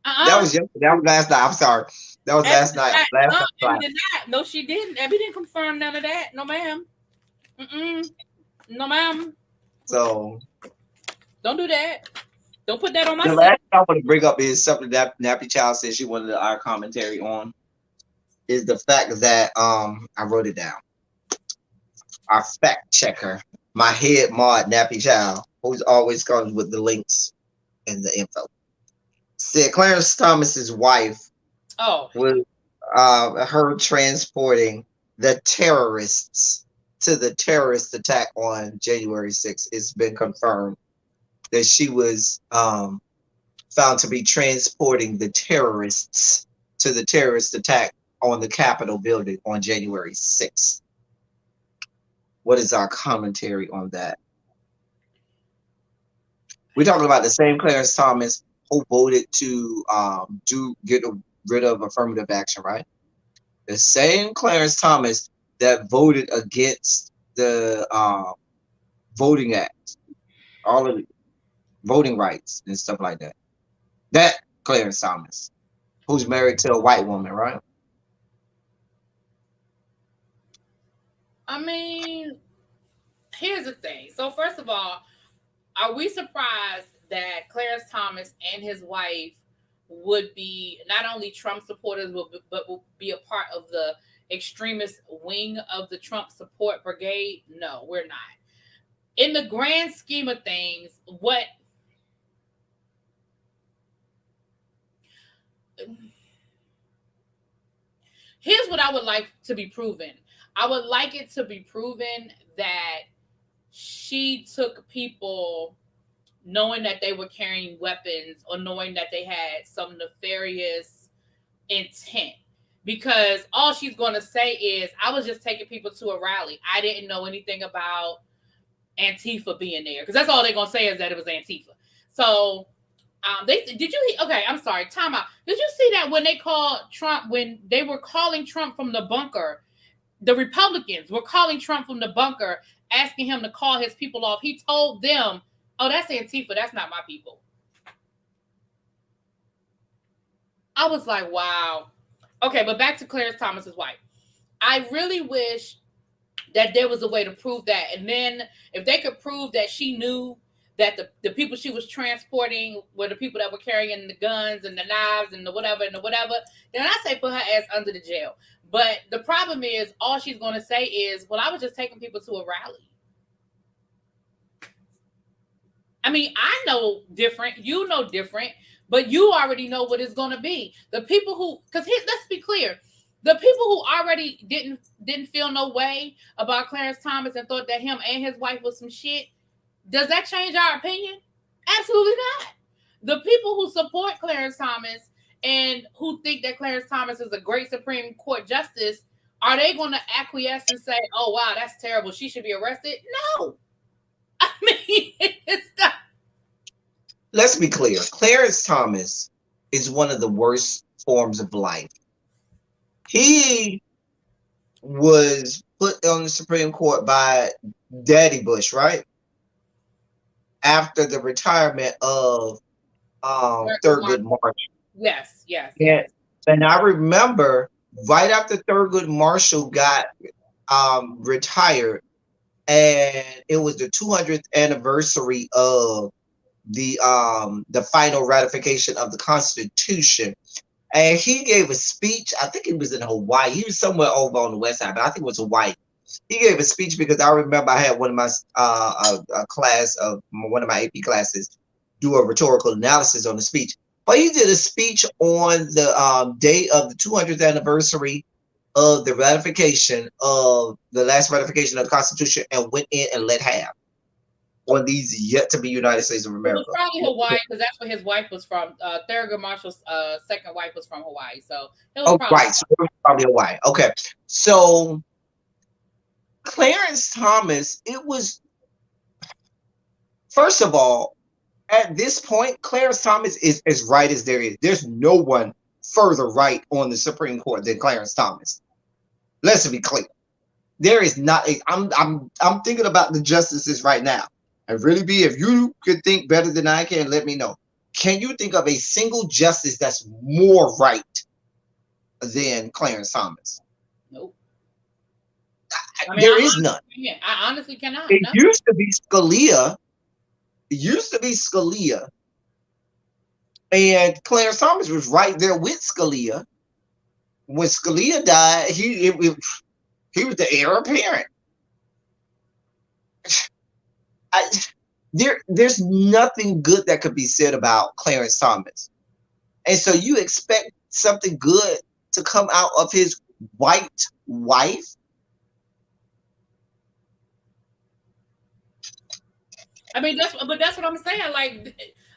that Uh-uh. was yesterday. That was last night. I'm sorry. That was Abby last did night. not. Last night. Abby did not. No, she didn't. Abby didn't confirm none of that. No, ma'am. Mm-mm. No, ma'am. So Don't do that. Don't put that on my the seat. last thing I want to bring up is something that Nappy Child said she wanted our commentary on, is the fact that I wrote it down. Our fact checker, my head mod Nappy Child, who's always comes with the links and the info, said Clarence Thomas's wife Oh, was her transporting the terrorists to the terrorist attack on January 6th. It's been confirmed that she was found to be transporting the terrorists to the terrorist attack on the Capitol building on January 6th. What is our commentary on that? We're talking about the same Clarence Thomas who voted to get rid of affirmative action, right? The same Clarence Thomas that voted against the Voting Act, all of the voting rights and stuff like that. That Clarence Thomas, who's married to a white woman, right? I mean, here's the thing. So first of all, are we surprised that Clarence Thomas and his wife would be not only Trump supporters, but will be a part of the extremist wing of the Trump support brigade? No, we're not. In the grand scheme of things, here's what I would like to be proven. I would like it to be proven that she took people knowing that they were carrying weapons or knowing that they had some nefarious intent. Because all she's going to say is, I was just taking people to a rally. I didn't know anything about Antifa being there. Because that's all they're going to say is that it was Antifa. So, okay, I'm sorry, time out. Did you see that when they called Trump, when they were calling Trump from the bunker, the Republicans were calling Trump from the bunker, asking him to call his people off. He told them, oh, that's Antifa. That's not my people. I was like, wow. Okay, but back to Clarence Thomas's wife. I really wish that there was a way to prove that. And then if they could prove that she knew that the people she was transporting were the people that were carrying the guns and the knives and the whatever, then I say put her ass under the jail. But the problem is, all she's going to say is, well, I was just taking people to a rally. I mean, I know different, you know different, but you already know what it's going to be. The people who, because let's be clear, the people who already didn't feel no way about Clarence Thomas and thought that him and his wife was some shit, does that change our opinion? Absolutely not. The people who support Clarence Thomas and who think that Clarence Thomas is a great Supreme Court justice, are they going to acquiesce and say, oh, wow, that's terrible, she should be arrested? No. I mean, it's not. Let's be clear. Clarence Thomas is one of the worst forms of life. He was put on the Supreme Court by Daddy Bush, right? After the retirement of Thurgood Marshall. Yes, yes. And I remember right after Thurgood Marshall got retired, and it was the 200th anniversary of the final ratification of the Constitution. and he gave a speech. I think he was in Hawaii. He was somewhere over on the west side, but I think it was Hawaii. He gave a speech because I remember I had one of my a class of one of my AP classes do a rhetorical analysis on the speech. But he did a speech on the day of the 200th anniversary of the ratification of the last ratification of the Constitution, and went in and let have on these yet to be United States of It was America. probably Hawaii because that's where his wife was from. Thurgood Marshall's second wife was from Hawaii, so it was Oh, probably. right. So it was probably Hawaii. Okay. So Clarence Thomas, it was, first of all, at this point, Clarence Thomas is as right as there is. There's no one further right on the Supreme Court than Clarence Thomas. Let's be clear. There is not a, I'm thinking about the justices right now. And really be, if you could think better than I can, let me know. Can you think of a single justice that's more right than Clarence Thomas? Nope. I mean, There is none. I honestly cannot. It No. used to be Scalia. It used to be Scalia. And Clarence Thomas was right there with Scalia. When Scalia died, he was the heir apparent. There's nothing good that could be said about Clarence Thomas. And so you expect something good to come out of his white wife? I mean, that's what I'm saying.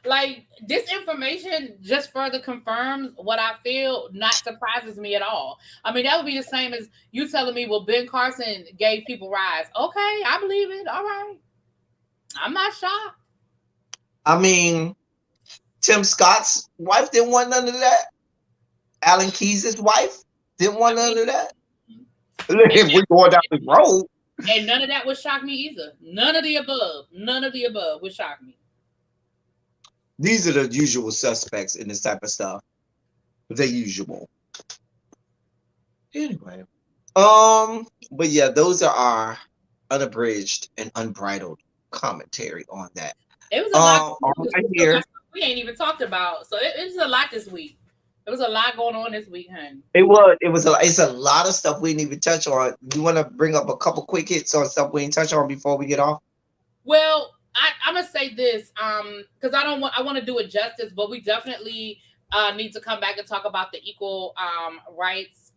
Like this information just further confirms what I feel. Not surprises me at all. I mean, that would be the same as you telling me, well, Ben Carson gave people rides. Okay, I believe it. All right, I'm not shocked. I mean, Tim Scott's wife didn't want none of that. Alan Keyes' wife didn't want none of that. If we're going down the road. And none of that would shock me either. None of the above. None of the above would shock me. These are the usual suspects in this type of stuff. The usual. Anyway. But yeah, those are our unabridged and unbridled commentary on that. It was a lot. Right here. We ain't even talked about. So it's a lot this week. There was a lot going on this week, honey. It's a lot of stuff we didn't even touch on. You want to bring up a couple quick hits on stuff we didn't touch on before we get off? Well, I'm gonna say this, because I want to do it justice, but we definitely need to come back and talk about the equal rights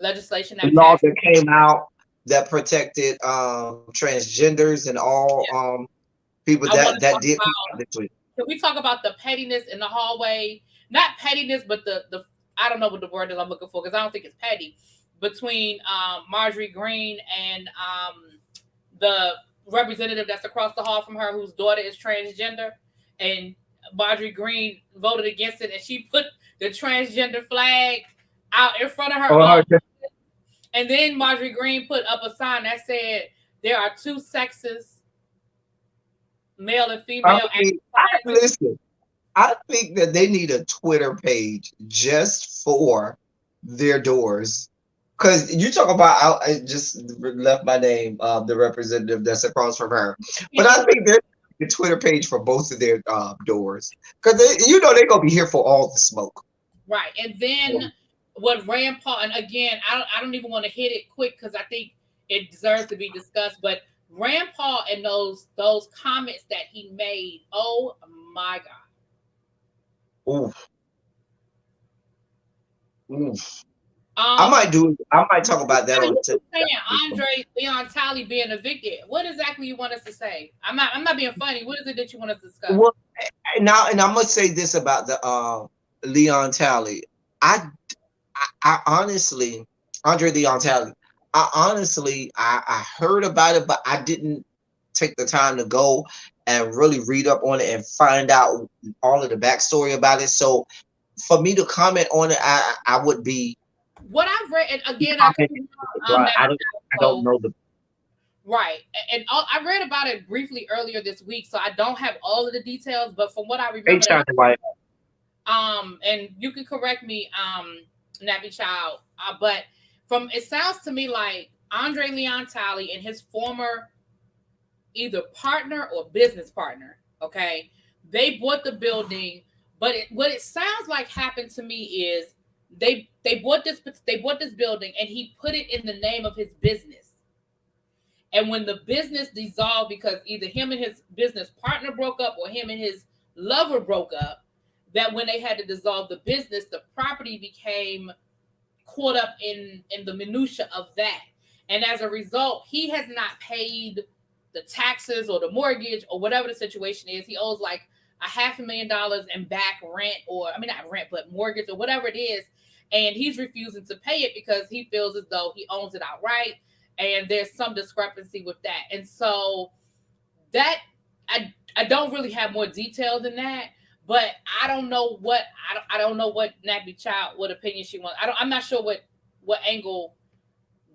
legislation that law that came out that protected transgenders and all people that did this week. Can we talk about the pettiness in the hallway? Not pettiness, but the I don't know what the word is I'm looking for, because I don't think it's petty, between Marjorie Greene and the representative that's across the hall from her whose daughter is transgender, and Marjorie Greene voted against it, and she put the transgender flag out in front of her office. And then Marjorie Greene put up a sign that said there are two sexes, male and female. Listen, I think that they need a Twitter page just for their doors. Because you talk about, I just left my name, the representative that's across from her. But I think there's a Twitter page for both of their doors. Because they're going to be here for all the smoke. Right. And then what Rand Paul, and again, I don't even want to hit it quick because I think it deserves to be discussed. But Rand Paul and those comments that he made, oh my God. Oof. Oof. I might talk about that on saying Andre Leon Talley being evicted. What exactly you want us to say? I'm not being funny. What is it that you want us to discuss? Well, now, and I must say this about the Leon Talley. I honestly, Andre Leon Talley, I heard about it, but I didn't take the time to go and really read up on it and find out all of the backstory about it. So for me to comment on it, I would be. What I've read, and again, I don't know the. Right, and I read about it briefly earlier this week, so I don't have all of the details. But from what I remember, and you can correct me, Nappy Child, but it sounds to me like Andre Leon Talley and his former either partner or business partner, okay, they bought the building But what it sounds like happened to me is they bought this building and he put it in the name of his business. And when the business dissolved because either him and his business partner broke up or him and his lover broke up, that when they had to dissolve the business, the property became caught up in the minutia of that. And as a result, he has not paid the taxes or the mortgage or whatever the situation is. He owes like $500,000 in back rent, or I mean not rent, but mortgage or whatever it is. And he's refusing to pay it because he feels as though he owns it outright. And there's some discrepancy with that. And so that I don't really have more detail than that. But I don't know what Nappy Child, what opinion she wants. I'm not sure what angle,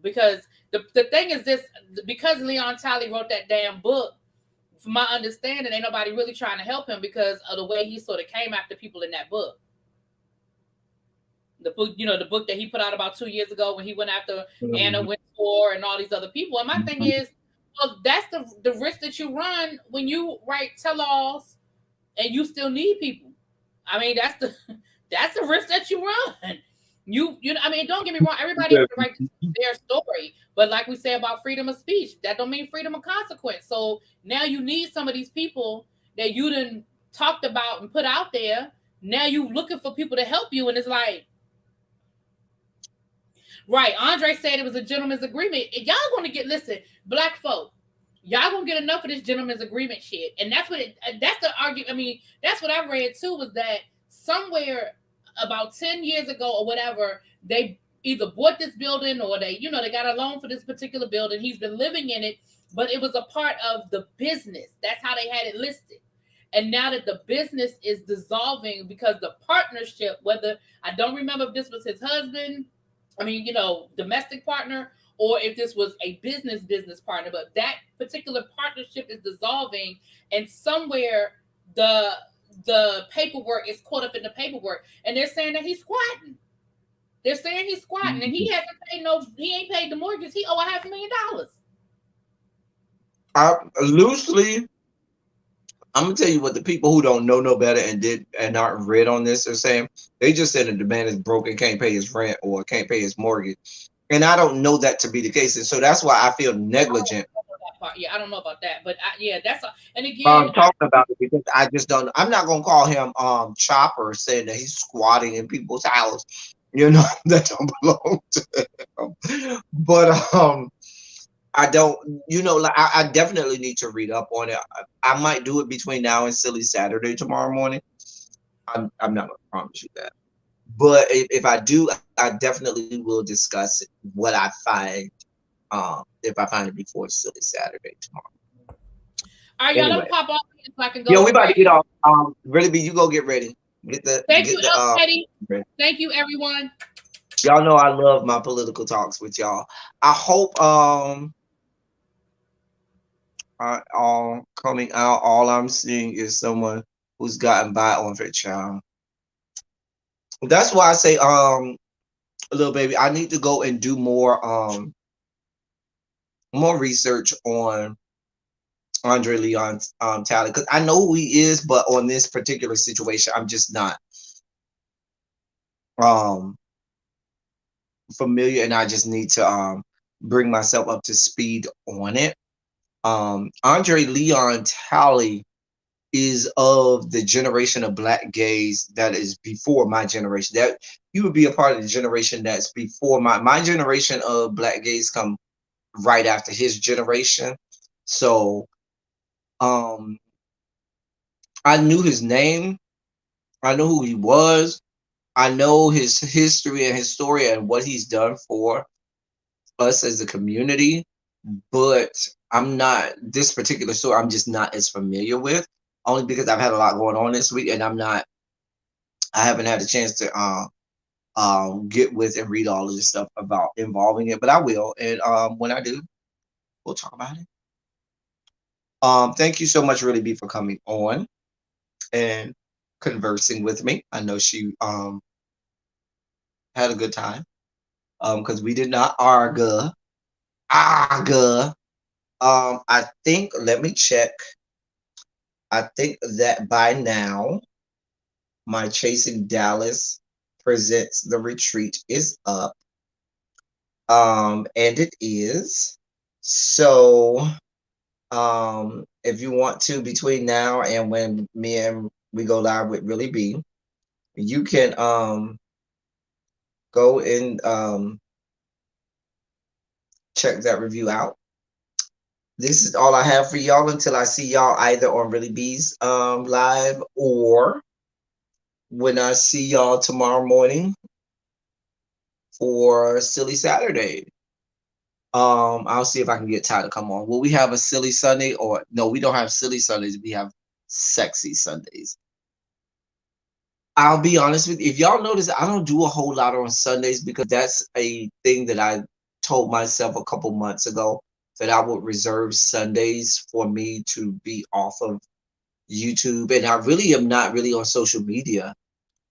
because the thing is this, because Leon Talley wrote that damn book, from my understanding, ain't nobody really trying to help him because of the way he sort of came after people in that book. The book, the book that he put out about 2 years ago when he went after Anna Mhm. Wintour and all these other people. And my thing is, well, that's the risk that you run when you write tell-alls and you still need people. I mean, that's the risk that you run. I mean, don't get me wrong, everybody has the right to their story. But like we say about freedom of speech, that don't mean freedom of consequence. So now you need some of these people that you done talked about and put out there. Now you looking for people to help you, and it's like, right, Andre said it was a gentleman's agreement. Y'all gonna get, listen, black folk, y'all gonna get enough of this gentleman's agreement shit. And that's the argument. I mean, that's what I read too, was that somewhere about 10 years ago or whatever, they either bought this building or they got a loan for this particular building. He's been living in it, but it was a part of the business. That's how they had it listed. And now that the business is dissolving because the partnership, whether, I don't remember if this was his husband, I mean, domestic partner, or if this was a business partner, but that particular partnership is dissolving, and somewhere the the paperwork is caught up in the paperwork, and they're saying that he's squatting. They're saying he's squatting, and he ain't paid the mortgage. He owe $500,000. I loosely, I'm gonna tell you what the people who don't know no better and aren't read on this are saying. They just said that the man is broke and can't pay his rent or can't pay his mortgage, and I don't know that to be the case, and so that's why I feel negligent. Yeah, I don't know about that, but yeah, and again, Talking about it because I just don't. I'm not gonna call him Chopper saying that he's squatting in people's house. That don't belong to him. But I don't. Like I definitely need to read up on it. I might do it between now and Silly Saturday tomorrow morning. I'm not gonna promise you that. But if I do, I definitely will discuss what I find. If I find it before Silly Saturday tomorrow. all right, y'all, let me Anyway. pop off so I can Yeah, go we to about to break. get off. Really, be you go get ready. Thank you, Get the El Teddy. Thank you, everyone. Y'all know I love my political talks with y'all. I hope all coming out. All I'm seeing is someone who's gotten by on their child. That's why I say little baby, I need to go and do more research on Andre Leon's talent because I know who he is, but on this particular situation, I'm just not um familiar, and I just need to bring myself up to speed on it. Andre Leon Talley is of the generation of black gays that is before my generation. That you would be a part of the generation that's before my generation of black gays come right after his generation. So um I knew his name, I know who he was, I know his history and his story and what he's done for us as a community, but I'm not this particular story. I'm just not as familiar with, only because I've had a lot going on this week, and I haven't had a chance to get with and read all of this stuff about involving it, but I will, and when I do, we'll talk about it. Thank you so much, really, B, for coming on and conversing with me. I know she had a good time because we did not argue. I think, let me check. I think that by now My Chasing Dallas presents the retreat is up. And it is. So if you want to between now and when me and we go live with Really B, you can go and check that review out. This is all I have for y'all until I see y'all either on Really B's live or when I see y'all tomorrow morning for Silly Saturday. I'll see if I can get Ty to come on. Will we have a silly Sunday or no? We don't have silly Sundays. We have sexy Sundays. I'll be honest with you. If y'all notice, I don't do a whole lot on Sundays because that's a thing that I told myself a couple months ago that I would reserve Sundays for me to be off of YouTube. And I really am not really on social media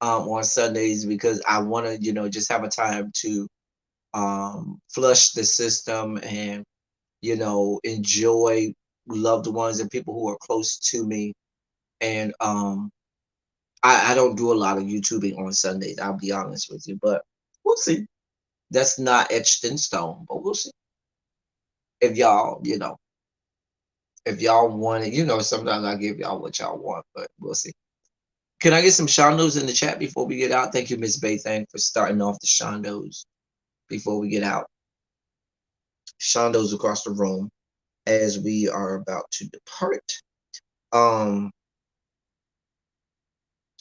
on Sundays because I want to, just have a time to flush the system and, enjoy loved ones and people who are close to me. And I don't do a lot of YouTubing on Sundays, I'll be honest with you, but we'll see. That's not etched in stone, but we'll see. If y'all, if y'all want it, sometimes I give y'all what y'all want, but we'll see. Can I get some Shondos in the chat before we get out? Thank you, Miss Baythang, for starting off the Shondos before we get out. Shondos across the room as we are about to depart. Um,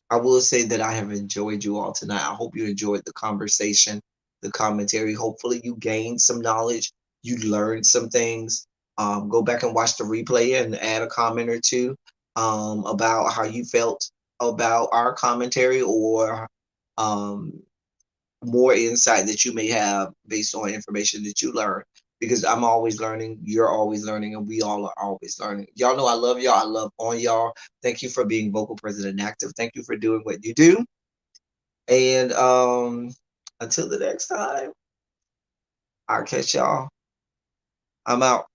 I will say that I have enjoyed you all tonight. I hope you enjoyed the conversation, the commentary. Hopefully, you gained some knowledge. You learned some things. Go back and watch the replay and add a comment or two about how you felt about our commentary or um, more insight that you may have based on information that you learned. Because I'm always learning, you're always learning, and we all are always learning. Y'all know I love y'all. I love on y'all. Thank you for being vocal, present, and active. Thank you for doing what you do. And until the next time, I'll catch y'all. I'm out.